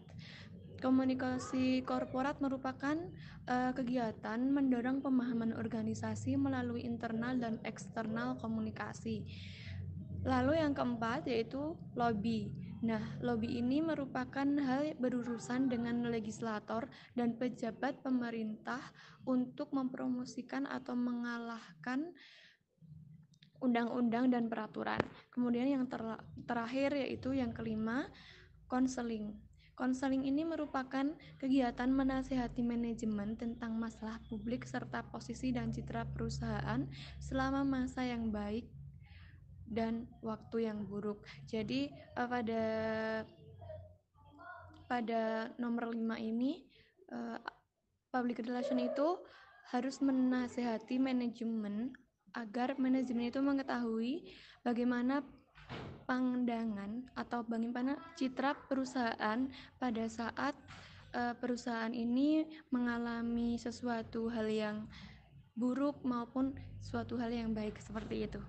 Komunikasi korporat merupakan kegiatan mendorong pemahaman organisasi melalui internal dan eksternal komunikasi. Lalu yang keempat yaitu lobby. Nah, lobby ini merupakan hal berurusan dengan legislator dan pejabat pemerintah untuk mempromosikan atau mengalahkan undang-undang dan peraturan. Kemudian yang terakhir yaitu yang kelima, konseling. Konseling ini merupakan kegiatan menasihati manajemen tentang masalah publik serta posisi dan citra perusahaan selama masa yang baik dan waktu yang buruk. Jadi pada nomor 5 ini public relation itu harus menasihati manajemen agar manajemen itu mengetahui bagaimana pandangan atau bagaimana citra perusahaan pada saat perusahaan ini mengalami sesuatu hal yang buruk maupun suatu hal yang baik seperti itu.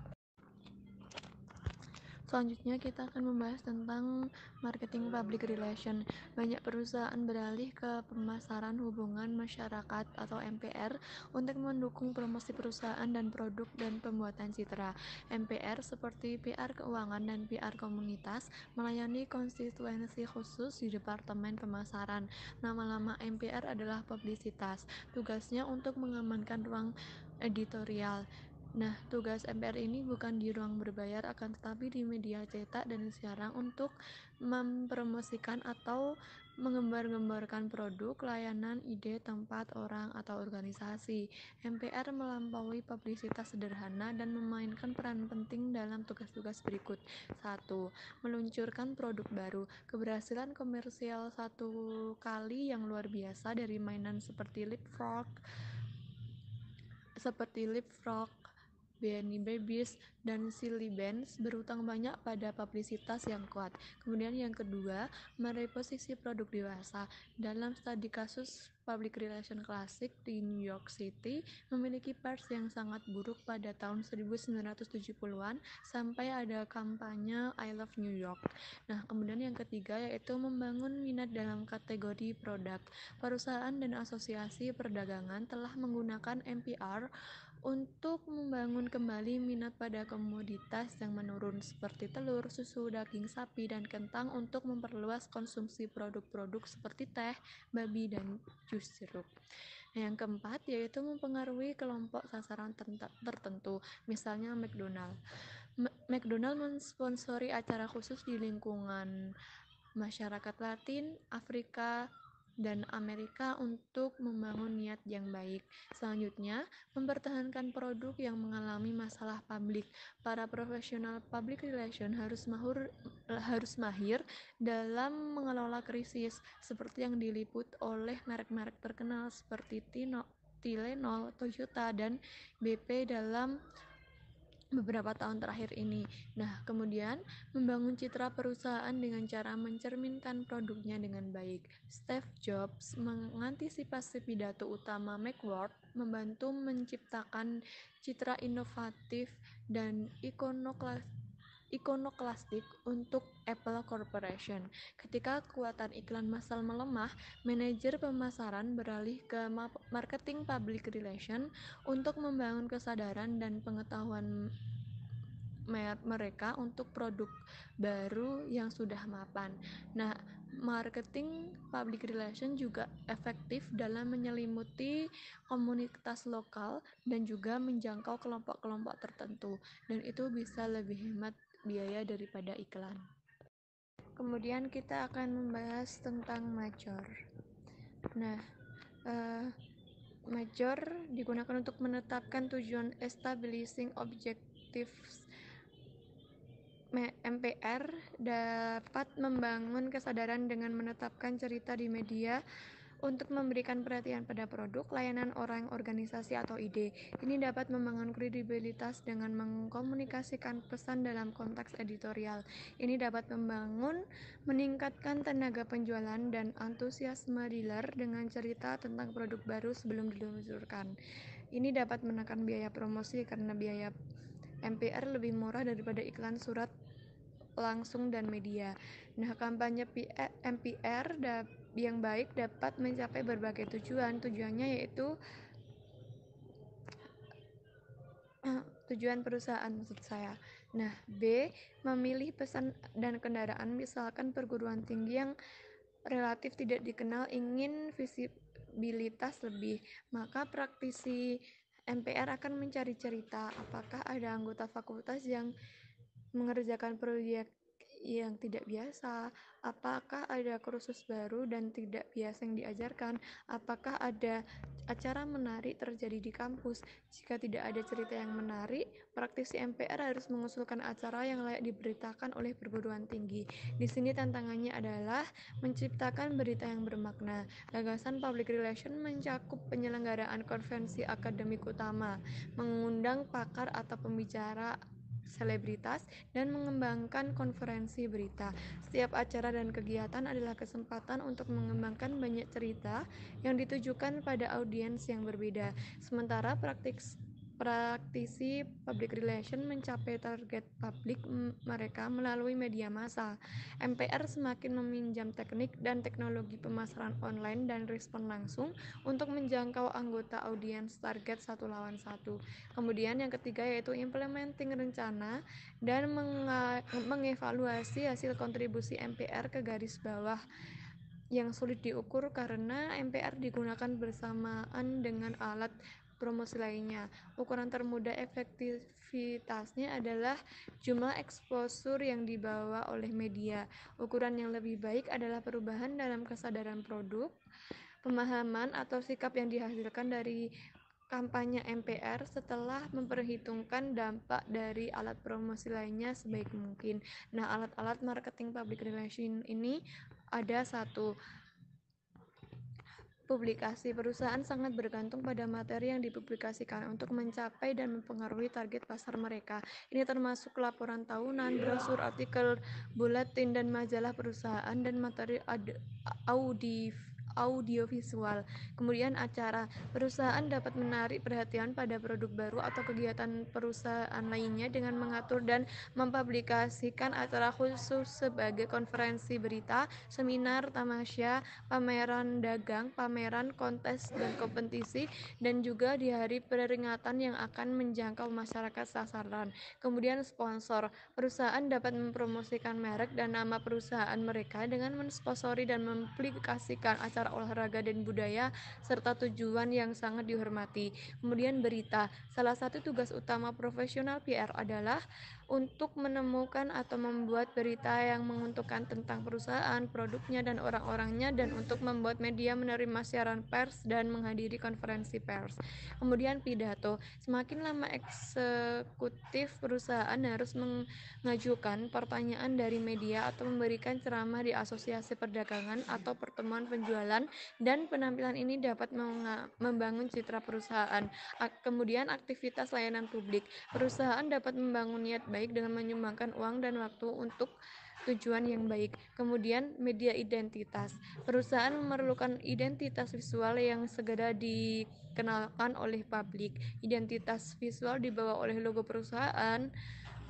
Selanjutnya kita akan membahas tentang marketing public relation. Banyak perusahaan beralih ke pemasaran hubungan masyarakat atau MPR untuk mendukung promosi perusahaan dan produk dan pembuatan citra. MPR seperti PR keuangan dan PR komunitas melayani konstituensi khusus di Departemen Pemasaran. Nama-nama MPR adalah publisitas. Tugasnya untuk mengamankan ruang editorial. Nah, tugas MPR ini bukan di ruang berbayar, akan tetapi di media cetak dan siaran untuk mempromosikan atau menggembar-gemborkan produk, layanan, ide, tempat, orang, atau organisasi. MPR melampaui publisitas sederhana dan memainkan peran penting dalam tugas-tugas berikut. 1. Meluncurkan produk baru. Keberhasilan komersial satu kali yang luar biasa dari mainan seperti Leapfrog, Beanie Babies, dan Silly Bands berutang banyak pada publisitas yang kuat. Kemudian yang kedua, mereposisi produk dewasa. Dalam studi kasus public relation klasik di New York City memiliki pers yang sangat buruk pada tahun 1970-an sampai ada kampanye I Love New York. Nah, kemudian yang ketiga yaitu membangun minat dalam kategori produk. Perusahaan dan asosiasi perdagangan telah menggunakan MPR untuk membangun kembali minat pada komoditas yang menurun seperti telur, susu, daging sapi, dan kentang untuk memperluas konsumsi produk-produk seperti teh, babi, dan jus jeruk. Nah, yang keempat yaitu mempengaruhi kelompok sasaran tertentu, misalnya McDonald. McDonald mensponsori acara khusus di lingkungan masyarakat Latin, Afrika, dan Amerika untuk membangun niat yang baik. Selanjutnya, mempertahankan produk yang mengalami masalah publik. Para profesional public relation harus mahir dalam mengelola krisis, seperti yang diliput oleh merek-merek terkenal seperti Tylenol, Toyota, dan BP dalam beberapa tahun terakhir ini. Nah, kemudian membangun citra perusahaan dengan cara mencerminkan produknya dengan baik. Steve Jobs mengantisipasi pidato utama Macworld, membantu menciptakan citra inovatif dan ikonoklastik untuk Apple Corporation. Ketika kekuatan iklan massal melemah, manajer pemasaran beralih ke marketing public relation untuk membangun kesadaran dan pengetahuan mereka untuk produk baru yang sudah mapan. Nah, marketing public relation juga efektif dalam menyelimuti komunitas lokal dan juga menjangkau kelompok-kelompok tertentu, dan itu bisa lebih hemat biaya daripada iklan. Kemudian kita akan membahas tentang major. Nah, major digunakan untuk menetapkan tujuan establishing objectives. MPR dapat membangun kesadaran dengan menetapkan cerita di media untuk memberikan perhatian pada produk, layanan, orang, organisasi, atau ide. Ini dapat membangun kredibilitas dengan mengkomunikasikan pesan dalam konteks editorial. Ini dapat meningkatkan tenaga penjualan dan antusiasme dealer dengan cerita tentang produk baru sebelum diluncurkan. Ini dapat menekan biaya promosi karena biaya MPR lebih murah daripada iklan surat langsung dan media. Nah, kampanye MPR yang baik dapat mencapai berbagai tujuan. Tujuannya yaitu tujuan perusahaan maksud saya. Nah, B. Memilih pesan dan kendaraan, misalkan perguruan tinggi yang relatif tidak dikenal ingin visibilitas lebih, maka praktisi MPR akan mencari cerita apakah ada anggota fakultas yang mengerjakan proyek yang tidak biasa, apakah ada kursus baru dan tidak biasa yang diajarkan, apakah ada acara menarik terjadi di kampus. Jika tidak ada cerita yang menarik, praktisi MPR harus mengusulkan acara yang layak diberitakan oleh perguruan tinggi. Di sini tantangannya adalah menciptakan berita yang bermakna. Gagasan public relation mencakup penyelenggaraan konferensi akademik utama, mengundang pakar atau pembicara selebritas, dan mengembangkan konferensi berita. Setiap acara dan kegiatan adalah kesempatan untuk mengembangkan banyak cerita yang ditujukan pada audiens yang berbeda. Sementara praktisi public relation mencapai target publik mereka melalui media massa. MPR semakin meminjam teknik dan teknologi pemasaran online dan respon langsung untuk menjangkau anggota audiens target 1 lawan 1. Kemudian yang ketiga yaitu implementing rencana dan mengevaluasi hasil kontribusi MPR ke garis bawah yang sulit diukur karena MPR digunakan bersamaan dengan alat promosi lainnya. Ukuran termudah efektivitasnya adalah jumlah exposure yang dibawa oleh media. Ukuran yang lebih baik adalah perubahan dalam kesadaran produk, pemahaman atau sikap yang dihasilkan dari kampanye MPR setelah memperhitungkan dampak dari alat promosi lainnya sebaik mungkin. Nah, alat-alat marketing public relation ini ada 1. Publikasi. Perusahaan sangat bergantung pada materi yang dipublikasikan untuk mencapai dan mempengaruhi target pasar mereka. Ini termasuk laporan tahunan, brosur, artikel, buletin, dan majalah perusahaan, dan materi audiovisual. Kemudian acara. Perusahaan dapat menarik perhatian pada produk baru atau kegiatan perusahaan lainnya dengan mengatur dan mempublikasikan acara khusus sebagai konferensi berita, seminar, tamasya, pameran dagang, pameran, kontes, dan kompetisi, dan juga di hari peringatan yang akan menjangkau masyarakat sasaran. Kemudian sponsor. Perusahaan dapat mempromosikan merek dan nama perusahaan mereka dengan mensponsori dan mempublikasikan acara olahraga dan budaya serta tujuan yang sangat dihormati. Kemudian berita. Salah satu tugas utama profesional PR adalah untuk menemukan atau membuat berita yang menguntungkan tentang perusahaan, produknya, dan orang-orangnya, dan untuk membuat media menerima siaran pers dan menghadiri konferensi pers. Kemudian pidato. Semakin lama eksekutif perusahaan harus mengajukan pertanyaan dari media atau memberikan ceramah di asosiasi perdagangan atau pertemuan penjualan, dan penampilan ini dapat membangun citra perusahaan. Kemudian aktivitas layanan publik. Perusahaan dapat membangun niat baik dengan menyumbangkan uang dan waktu untuk tujuan yang baik. Kemudian media identitas. Perusahaan memerlukan identitas visual yang segera dikenalkan oleh publik. Identitas visual dibawa oleh logo perusahaan,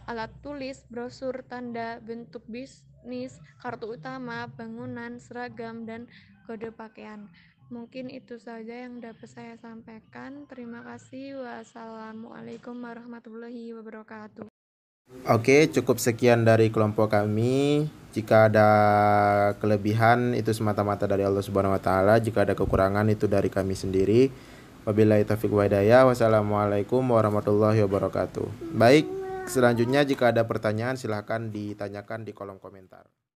alat tulis, brosur, tanda, bentuk bisnis, kartu utama, bangunan, seragam, dan kode pakaian. Mungkin itu saja yang dapat saya sampaikan. Terima kasih. Wassalamualaikum warahmatullahi wabarakatuh. Oke, cukup sekian dari kelompok kami. Jika ada kelebihan itu semata-mata dari Allah Subhanahu wa taala, jika ada kekurangan itu dari kami sendiri. Wabillahi taufiq wa hidayah. Wassalamualaikum warahmatullahi wabarakatuh. Baik, selanjutnya jika ada pertanyaan silahkan ditanyakan di kolom komentar.